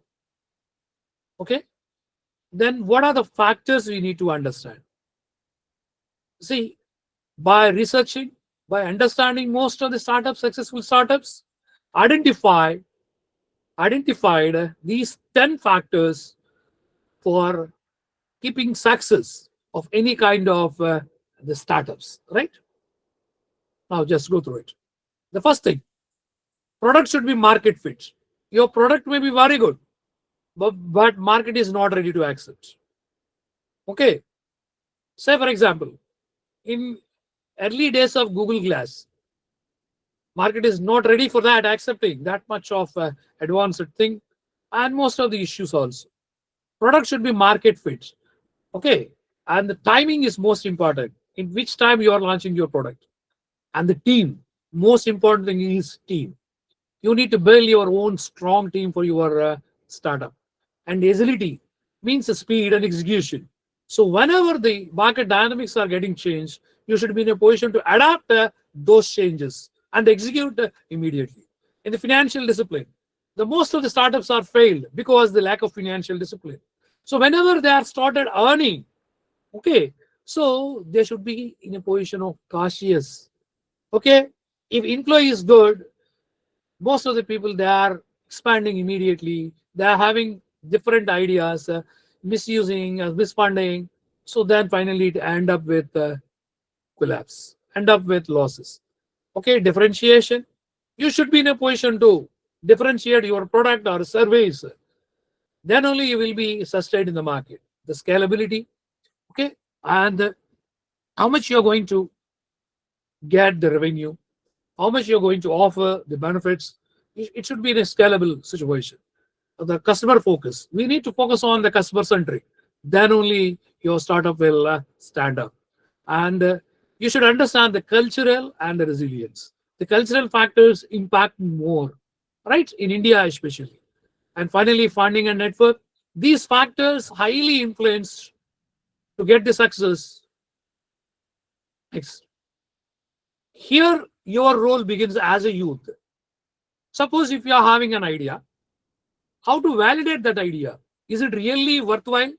Then what are the factors we need to understand? See, by researching, by understanding most of the successful startups, identified these 10 factors for keeping success of any kind of the startups, right? Now just go through it. The first thing, product should be market fit. Your product may be very good, but market is not ready to accept. Say for example, in early days of Google Glass, market is not ready for that, accepting that much of advanced thing, and most of the issues also. Product should be market fit. And the timing is most important. In which time you are launching your product. And the team, most important thing is team. You need to build your own strong team for your startup. And agility means speed and execution. So whenever the market dynamics are getting changed, you should be in a position to adapt those changes and execute immediately. In the financial discipline, the most of the startups are failed because the lack of financial discipline. So whenever they are started earning, so they should be in a position of cautious. If employee is good, most of the people, they are expanding immediately. They are having different ideas, misusing, misfunding. So then finally it end up with collapse, end up with losses. Okay, differentiation. You should be in a position to differentiate your product or service. Then only you will be sustained in the market. The scalability, okay, and how much you're going to get the revenue, how much you're going to offer the benefits. It should be in a scalable situation. The customer focus. We need to focus on the customer centric. Then only your startup will stand up. And you should understand the cultural and the resilience. The cultural factors impact more, right? In India especially. And finally, funding and network. These factors highly influence to get the success. Next. Here, your role begins as a youth. Suppose if you are having an idea, how to validate that idea? Is it really worthwhile?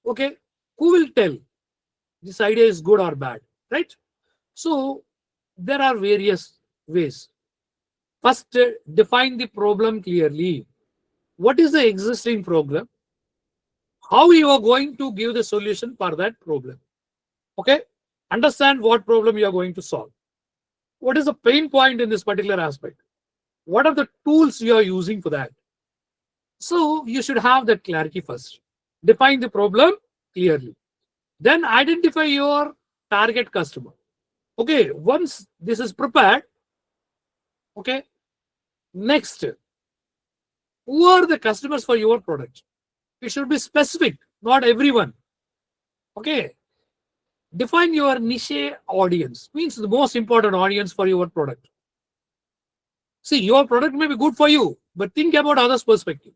Okay, who will tell this idea is good or bad, right? So there are various ways. First, define the problem clearly. What is the existing problem? How you are going to give the solution for that problem? Okay, understand what problem you are going to solve. What is the pain point in this particular aspect? What are the tools you are using for that? So you should have that clarity first. Define the problem clearly. Then identify your target customer. Okay, once this is prepared, okay, next, who are the customers for your product? It should be specific, not everyone. Okay, define your niche audience, means the most important audience for your product. See, your product may be good for you, but think about others' perspective.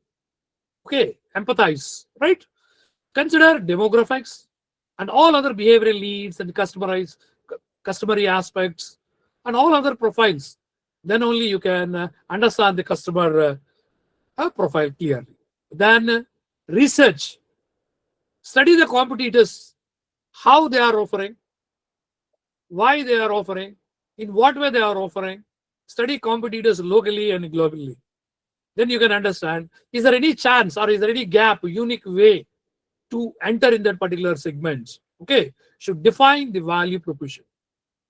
Okay, empathize, right? Consider demographics and all other behavioral needs and customary aspects and all other profiles. Then only you can understand the customer profile clearly. Then research, study the competitors, how they are offering, why they are offering, in what way they are offering. Study competitors locally and globally. Then you can understand, is there any chance or is there any gap, unique way to enter in that particular segment? Okay, should define the value proposition,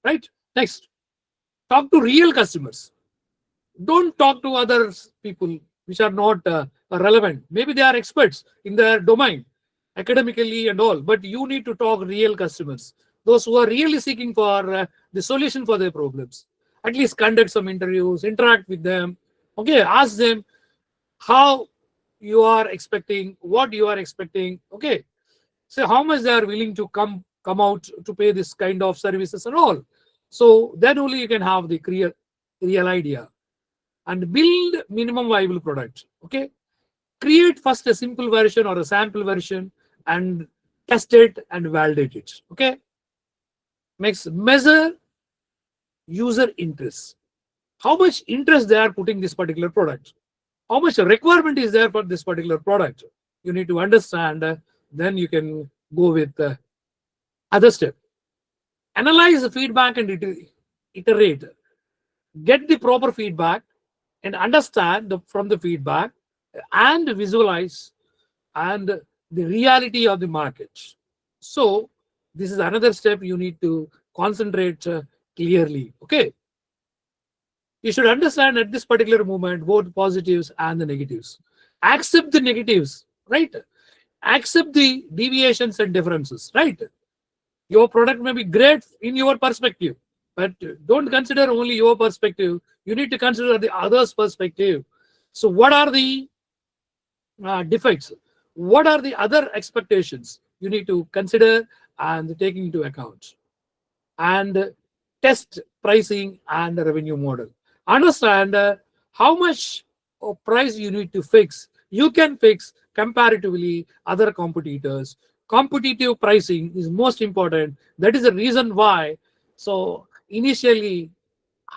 right? Next, talk to real customers. Don't talk to other people which are not relevant. Maybe they are experts in their domain, academically and all, but you need to talk real customers, those who are really seeking for the solution for their problems. At least conduct some interviews, interact with them. Okay, ask them how you are expecting, what you are expecting. Okay, so how much they are willing to come out to pay this kind of services and all. So then only you can have the real idea and build minimum viable product. Okay, create first a simple version or a sample version and test it and validate it. Okay, next, measure user interest. How much interest they are putting this particular product? How much requirement is there for this particular product? You need to understand. Then you can go with other step. Analyze the feedback and iterate. Get the proper feedback and understand from the feedback and visualize and the reality of the market. So this is another step you need to concentrate clearly. Okay, you should understand at this particular moment both positives and the negatives. Accept the negatives, right? Accept the deviations and differences, right? Your product may be great in your perspective, but don't consider only your perspective. You need to consider the other's perspective. So what are the defects? What are the other expectations? You need to consider and take into account. And test pricing and the revenue model. Understand how much of price you need to fix. You can fix comparatively other competitors. Competitive pricing is most important. That is the reason why. So initially,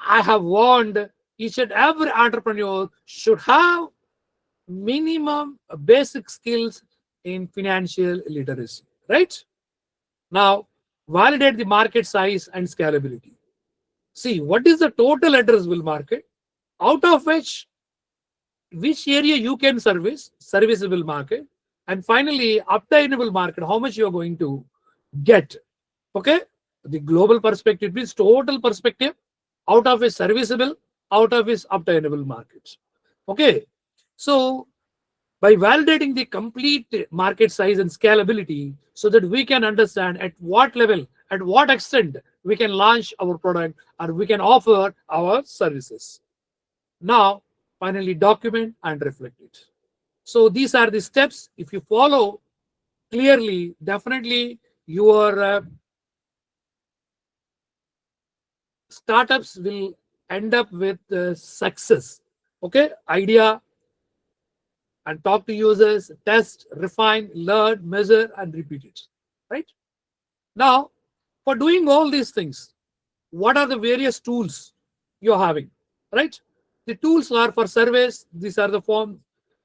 I have warned each and every entrepreneur should have minimum basic skills in financial literacy, right? Now, validate the market size and scalability. See, what is the total addressable market, out of which which area you can service, serviceable market, and finally obtainable market, how much you are going to get. Okay, the global perspective means total perspective out of a serviceable, out of his obtainable markets. Okay, so by validating the complete market size and scalability, so that we can understand at what level, at what extent we can launch our product or we can offer our services. Now, finally, document and reflect it. So these are the steps. If you follow clearly, definitely your startups will end up with success. Okay, idea and talk to users, test, refine, learn, measure, and repeat it. Right? Now, for doing all these things, what are the various tools you're having? Right? The tools are for surveys. These are the forms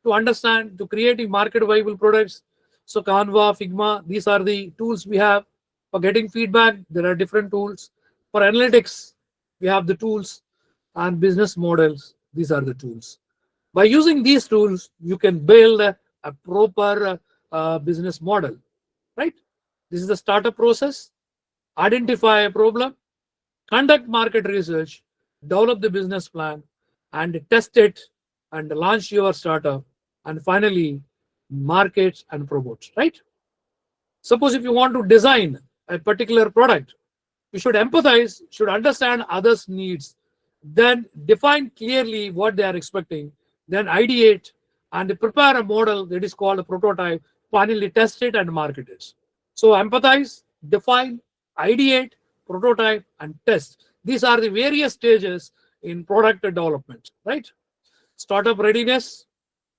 to understand, to creating market viable products. So Canva, Figma, these are the tools we have. For getting feedback, there are different tools. For analytics, we have the tools, and business models, these are the tools. By using these tools, you can build a proper business model, right? This is the startup process. Identify a problem, conduct market research, develop the business plan, and test it and launch your startup, and finally market and promote, right? Suppose if you want to design a particular product, you should empathize, should understand others' needs, then define clearly what they are expecting, then ideate and prepare a model that is called a prototype, finally test it and market it. So empathize, define, ideate, prototype, and test. These are the various stages in product development, right? Startup readiness.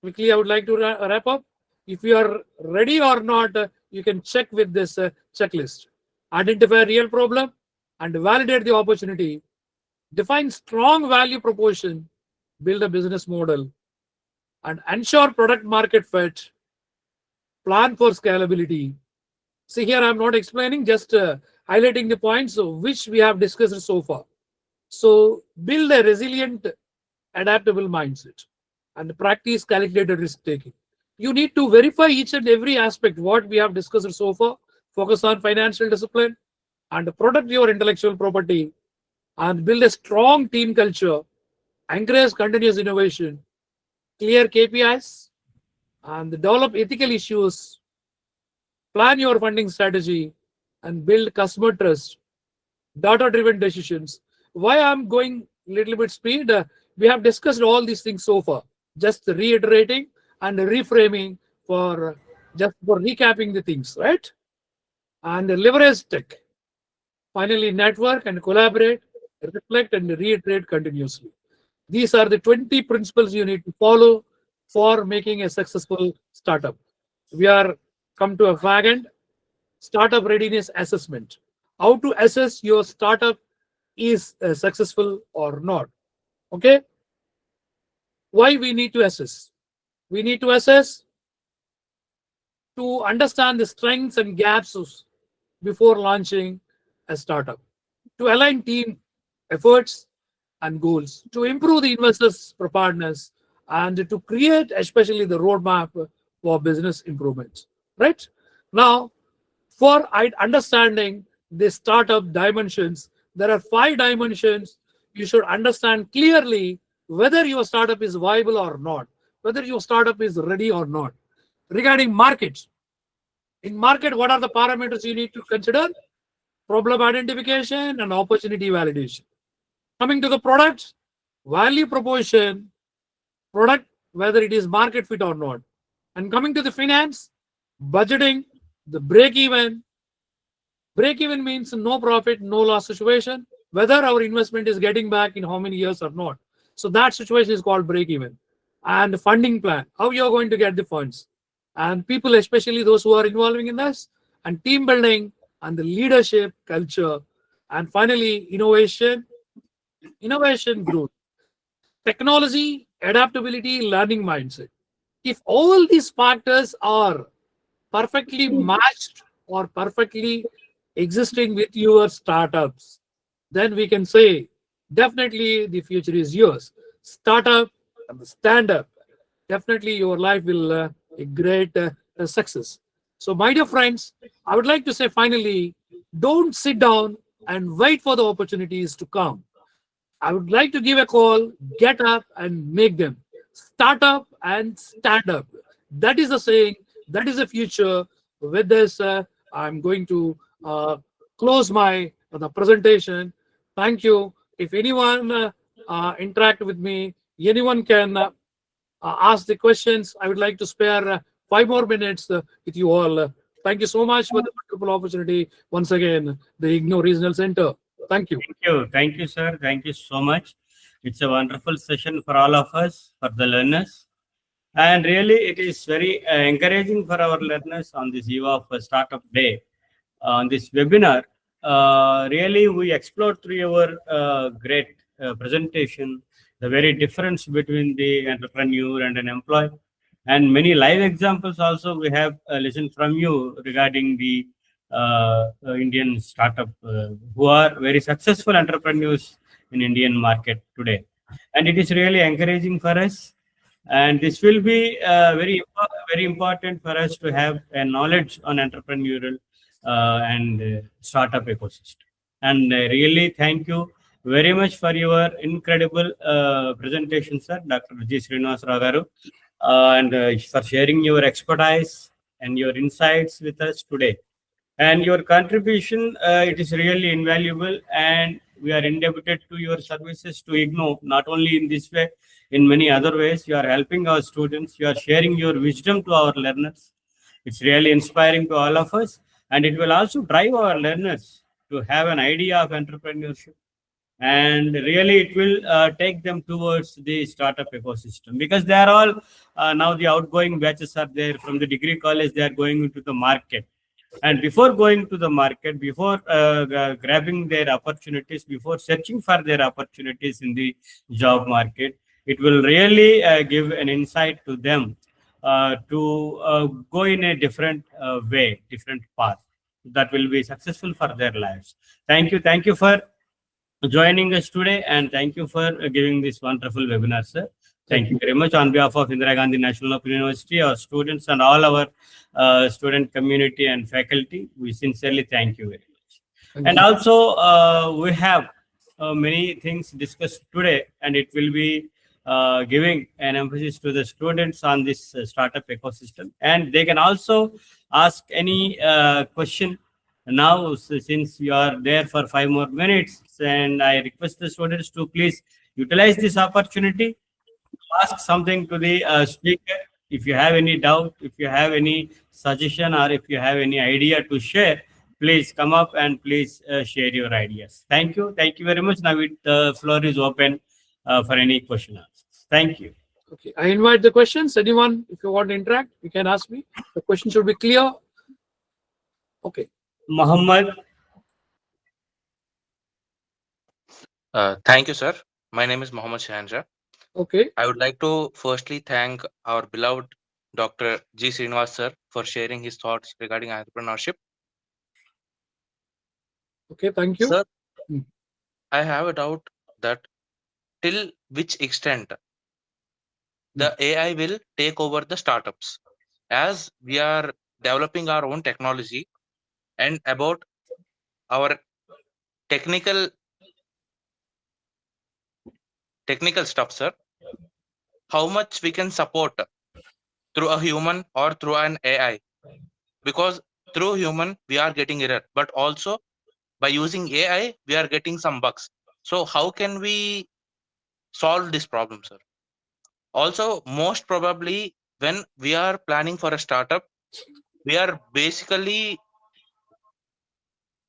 Quickly, I would like to wrap up. If you are ready or not, you can check with this checklist. Identify a real problem and validate the opportunity. Define strong value proposition, build a business model, and ensure product market fit. Plan for scalability. See here, I'm not explaining, just highlighting the points which we have discussed so far. So build a resilient, adaptable mindset and practice calculated risk taking. You need to verify each and every aspect what we have discussed so far. Focus on financial discipline and protect your intellectual property and build a strong team culture. Encourage continuous innovation, clear KPIs, and develop ethical issues. Plan your funding strategy and build customer trust. Data-driven decisions. Why I'm going a little bit speed? We have discussed all these things so far. Just reiterating and reframing for just for recapping the things, right? And leverage tech. Finally, network and collaborate, reflect and reiterate continuously. These are the 20 principles you need to follow for making a successful startup. We are come to a fag end. Startup readiness assessment. How to assess your startup is successful or not. Okay. Why we need to assess? We need to assess to understand the strengths and gaps before launching a startup, to align team efforts and goals, to improve the investors' preparedness, and to create especially the roadmap for business improvements. Right? Now, for understanding the startup dimensions, there are 5 dimensions you should understand clearly whether your startup is viable or not, whether your startup is ready or not. Regarding markets, in market, what are the parameters you need to consider? Problem identification and opportunity validation. Coming to the products, value proposition, product, whether it is market fit or not. And coming to the finance, budgeting, the break even. Break even means no profit, no loss situation, whether our investment is getting back in how many years or not. So that situation is called break even. And funding plan, how you're going to get the funds. And people, especially those who are involving in this, and team building, and the leadership culture, and finally innovation growth, technology, adaptability, learning mindset. If all these factors are perfectly matched or perfectly existing with your startups, then we can say definitely the future is yours. Startup and stand up definitely your life will a great success. So, my dear friends, I would like to say finally, don't sit down and wait for the opportunities to come. I would like to give a call, get up and make them. Start up and stand up. That is the saying, that is the future. With this, I'm going to close my the presentation. Thank you. If anyone interact with me, anyone can ask the questions. I would like to spare 5 more minutes with you all. Thank you so much for the wonderful opportunity. Once again, the IGNOU Regional Center. Thank you. Thank you, sir. Thank you so much. It's a wonderful session for all of us, for the learners. And really, it is very encouraging for our learners on this eve of Startup Day. On this webinar, really we explored through your great presentation, the very difference between the entrepreneur and an employee. And many live examples also we have listened from you regarding the Indian startup who are very successful entrepreneurs in Indian market today. And it is really encouraging for us. And this will be very important for us to have a knowledge on entrepreneurial and startup ecosystem. And really thank you very much for your incredible presentation, sir, Dr. G. Srinivas Rao garu, and for sharing your expertise and your insights with us today. And your contribution, it is really invaluable, and we are indebted to your services to IGNOU, not only in this way, in many other ways. You are helping our students, you are sharing your wisdom to our learners. It's really inspiring to all of us, and it will also drive our learners to have an idea of entrepreneurship. And really, it will take them towards the startup ecosystem, because they are all now the outgoing batches are there from the degree college. They are going into the market. And before going to the market, before grabbing their opportunities, before searching for their opportunities in the job market, it will really give an insight to them to go in a different way, different path that will be successful for their lives. Thank you. Thank you for joining us today, and thank you for giving this wonderful webinar, sir. Thank you very much. On behalf of Indira Gandhi National Open University, our students and all our student community and faculty, we sincerely thank you very much. And also, we have many things discussed today, and it will be giving an emphasis to the students on this startup ecosystem. And they can also ask any question now, since you are there for 5 more minutes. And I request the students to please utilize this opportunity, ask something to the speaker. If you have any doubt, if you have any suggestion, or if you have any idea to share, please come up and please share your ideas. Thank you. Thank you very much. Now the floor is open for any question answers. Thank you. Okay, I invite the questions. Anyone, if you want to interact, you can ask me. The question should be clear. Okay. Muhammad. Thank you, sir. My name is Mohammed Shahanjah. Okay. I would like to firstly thank our beloved Dr. G. Srinivas sir for sharing his thoughts regarding entrepreneurship. Okay, thank you. Sir, Hmm. I have a doubt that till which extent the AI will take over the startups, as we are developing our own technology and about our technical stuff, sir. How much we can support through a human or through an AI? Because through human we are getting error, but also by using AI we are getting some bugs. So how can we solve this problem, sir? Also, most probably when we are planning for a startup, we are basically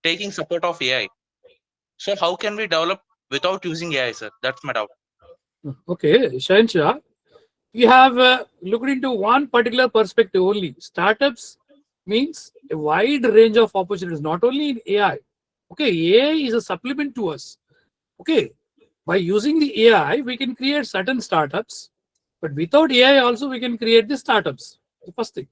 taking support of AI. So how can we develop without using AI, sir? That's my doubt. Okay, Shansha, you have looked into one particular perspective only. Startups means a wide range of opportunities, not only in AI. Okay, AI is a supplement to us. Okay, by using the AI, we can create certain startups, but without AI also we can create the startups. The first thing.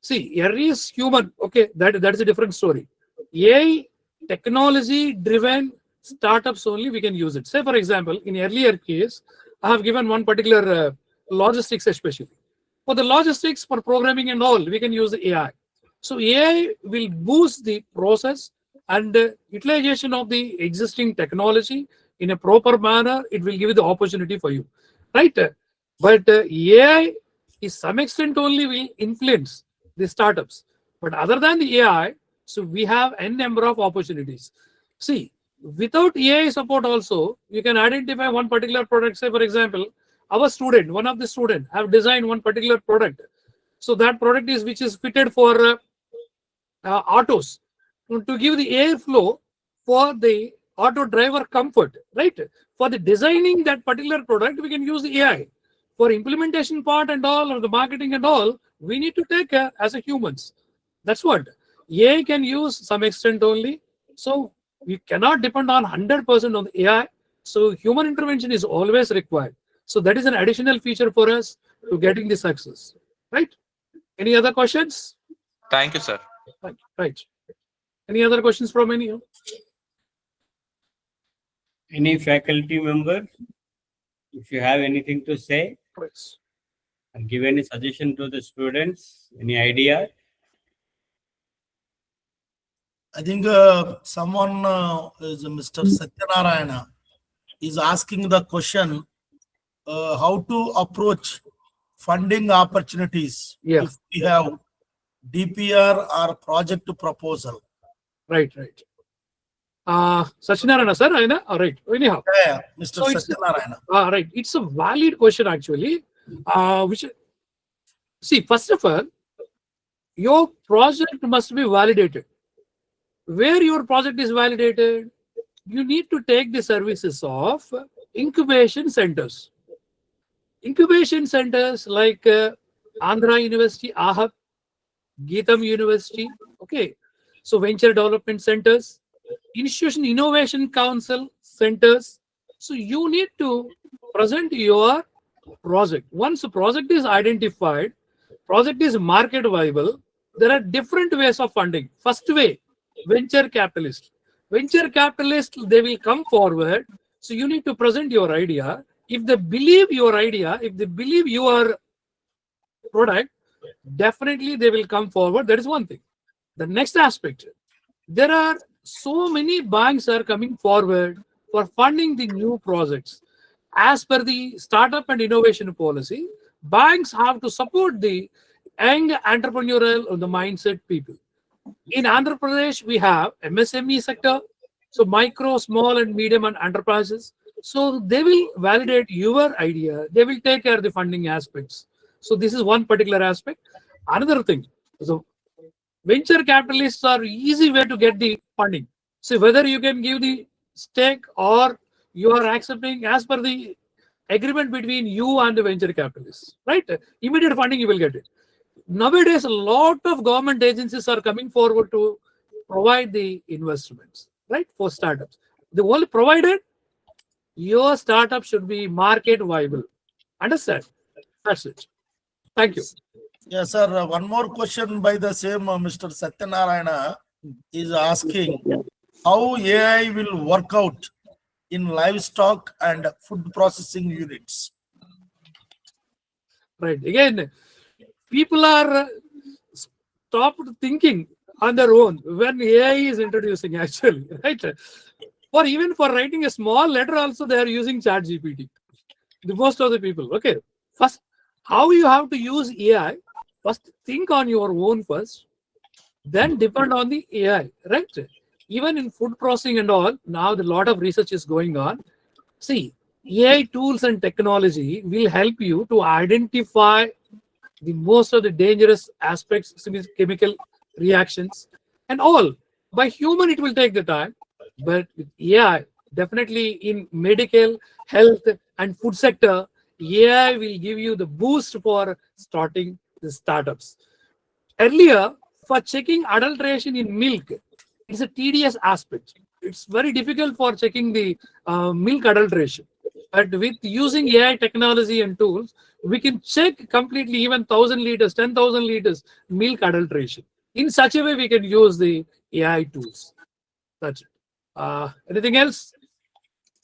See, here is human. Okay, that's a different story. AI, technology-driven startups only we can use it. Say, for example, in earlier case, I have given one particular logistics especially. For the logistics, for programming and all, we can use the AI. So AI will boost the process and utilization of the existing technology in a proper manner. It will give you the opportunity for you, right? But AI is some extent only will influence the startups. But other than the AI, so we have n number of opportunities. See, without AI support also, you can identify one particular product. Say, for example, our student, one of the student have designed one particular product. So that product is which is fitted for autos to give the airflow for the auto driver comfort, right? For the designing that particular product, we can use the AI. For implementation part and all, or the marketing and all, we need to take care as a humans. That's what AI can use some extent only. So we cannot depend on 100% on the AI. So human intervention is always required. So that is an additional feature for us to getting the success, right? Any other questions? Thank you, sir. Right. Any other questions from any? Any faculty member, if you have anything to say, Yes. or give any suggestion to the students, any idea? I think someone is Mr. Satyanarayana is asking the question how to approach funding opportunities Yeah. if we have DPR or project proposal. Right. Sachinarayana sir, all right. Anyhow, Yeah, Mr. So it's- Satyanarayana. right. It's a valid question actually. Which, see, first of all, your project must be validated. Where your project is validated, you need to take the services of incubation centers. Incubation centers like Andhra University, AHAP, Geetam University, okay. So venture development centers, institution innovation council centers. So you need to present your project. Once a project is identified, project is market viable, there are different ways of funding. First way, venture capitalist. Venture capitalist, they will come forward. So you need to present your idea. If they believe your idea, if they believe your product, definitely they will come forward. That is one thing. The next aspect, there are so many banks are coming forward for funding the new projects. As per the startup and innovation policy, banks have to support the young entrepreneurial or the mindset people. In Andhra Pradesh, we have MSME sector, so micro, small, and medium and enterprises. So they will validate your idea. They will take care of the funding aspects. So this is one particular aspect. Another thing, so venture capitalists are easy way to get the funding. So whether you can give the stake or you are accepting as per the agreement between you and the venture capitalists, right? Immediate funding you will get it. Nowadays, a lot of government agencies are coming forward to provide the investments, right, for startups. The only provided your startup should be market viable. Understand? That's it. Thank you. Yes, sir. One more question by the same Mr. Satyanarayana is asking Yeah. how AI will work out in livestock and food processing units. Right. Again, people are stopped thinking on their own when AI is introducing actually, right? Or even for writing a small letter also they are using ChatGPT. The most of the people. Okay. First, how you have to use AI, first think on your own first, then depend on the AI, right? Even in food processing and all, now a lot of research is going on. See, AI tools and technology will help you to identify the most of the dangerous aspects, chemical reactions and all. By human, it will take the time, but with AI, definitely in medical, health and food sector, AI will give you the boost for starting the startups. Earlier, for checking adulteration in milk, it's a tedious aspect. It's very difficult for checking the milk adulteration. But with using AI technology and tools, we can check completely even 1,000 liters, 10,000 liters milk adulteration. In such a way, we can use the AI tools. That's it. Anything else?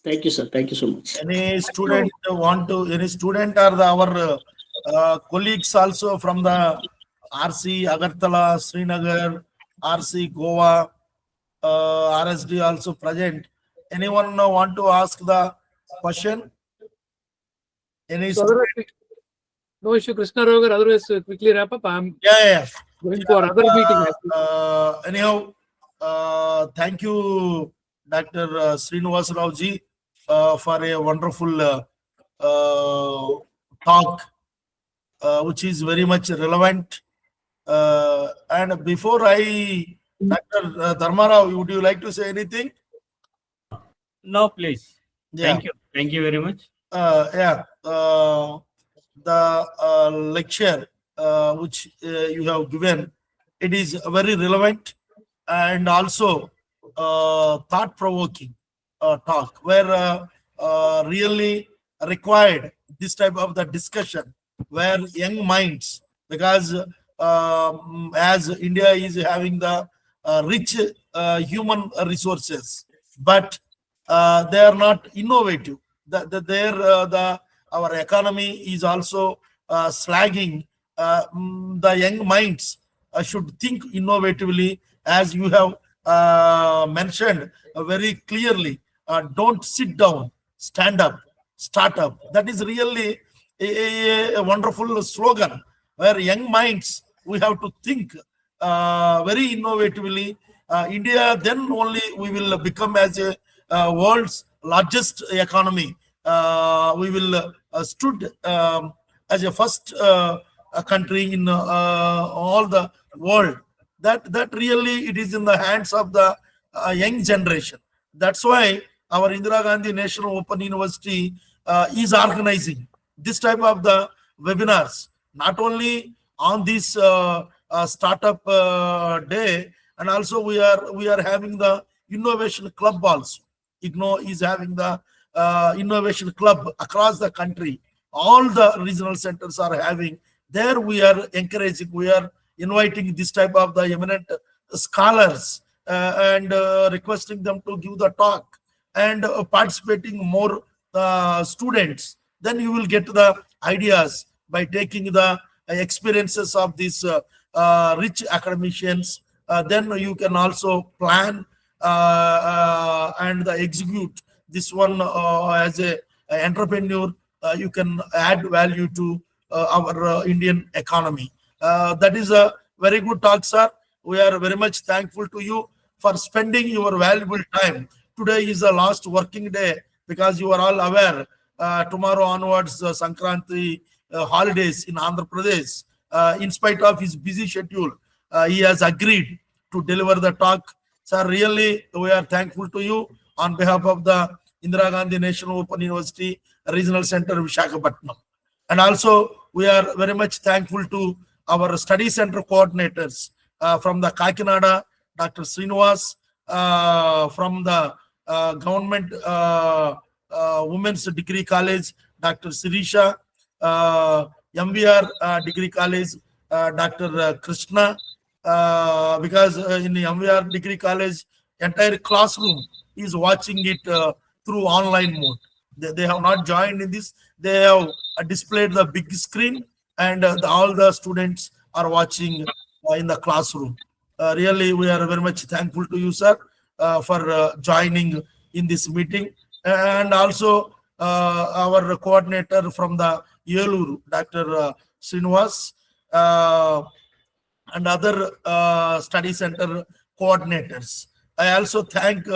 Thank you, sir. Thank you so much. Any student or our colleagues also from the RC Agartala, Srinagar, RC Goa, RSD also present. Anyone want to ask the question? Any? So otherwise, no issue, Krishna Rogar. Otherwise, quickly wrap up. I'm Yeah. going for other meeting. Anyhow, thank you, Dr. Srinivas Rao ji, for a wonderful talk, which is very much relevant. And before Dr. Dharma Rao, would you like to say anything? No, please. Yeah. Thank you. Thank you very much. The lecture which you have given, it is very relevant and also thought-provoking talk, where really required this type of the discussion, where young minds, because as India is having the rich human resources, but they are not innovative. Our economy is also slagging. The young minds should think innovatively, as you have mentioned very clearly. Don't sit down, stand up, start up. That is really a wonderful slogan, where young minds, we have to think very innovatively. India, then only we will become as a world's largest economy. We will stood as a first country in all the world. That really, it is in the hands of the young generation. That's why our Indira Gandhi National Open University is organizing this type of the webinars, not only on this startup day, and also we are having the innovation club also. IGNO is having the innovation club across the country. All the regional centers are having. There we are encouraging, we are inviting this type of the eminent scholars and requesting them to give the talk, and participating more students. Then you will get the ideas by taking the experiences of these rich academicians. Then you can also plan and execute this one as a entrepreneur. You can add value to our Indian economy. That is a very good talk, sir. We are very much thankful to you for spending your valuable time. Today is the last working day, because you are all aware, tomorrow onwards, Sankranti holidays in Andhra Pradesh. In spite of his busy schedule, he has agreed to deliver the talk. Sir, really, we are thankful to you on behalf of the Indira Gandhi National Open University Regional Center, Visakhapatnam. And also, we are very much thankful to our study center coordinators from the Kakinada, Dr. Srinivas, from the government Women's Degree College, Dr. Sirisha, MVR Degree College, Dr. Krishna, because in the MVR Degree College, entire classroom is watching it through online mode. They have not joined in this. They have displayed the big screen, and all the students are watching in the classroom. Really, we are very much thankful to you, sir, for joining in this meeting. And also our coordinator from the Yeluru, Dr. Srinivas, and other study center coordinators. I also thank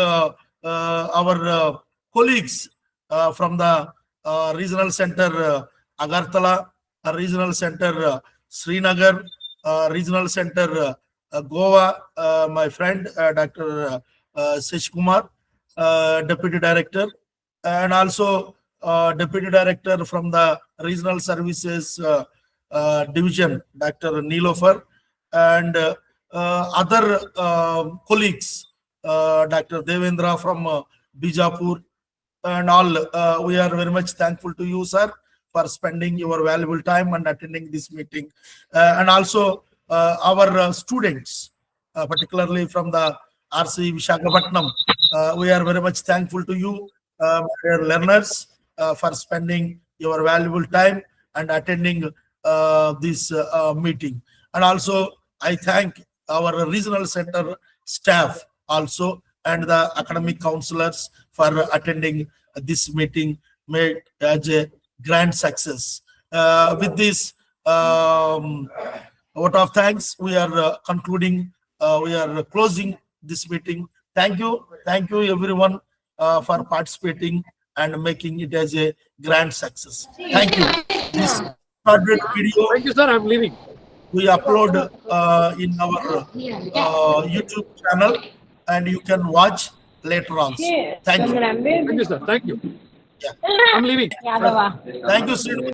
our colleagues from the regional center Agartala, regional center Srinagar, regional center Goa, my friend Dr. Sesh Kumar, Deputy Director, and also Deputy Director from the Regional Services Division, Dr. Nilofer, and other colleagues, Dr. Devendra from Bijapur, and all. We are very much thankful to you, sir, for spending your valuable time and attending this meeting. And also our students, particularly from the RC Visakhapatnam, we are very much thankful to you, dear learners, for spending your valuable time and attending this meeting. And also I thank our regional center staff also and the academic counselors for attending this meeting, made as a grand success. With this vote of thanks, we are concluding, we are closing this meeting. Thank you everyone for participating and making it as a grand success. Thank you. This recorded video Thank you, sir. I'm leaving. we upload in our YouTube channel, and you can watch later on. Thank you. Thank you, sir. Thank you. Yeah. I'm leaving. Thank you, Srinivas.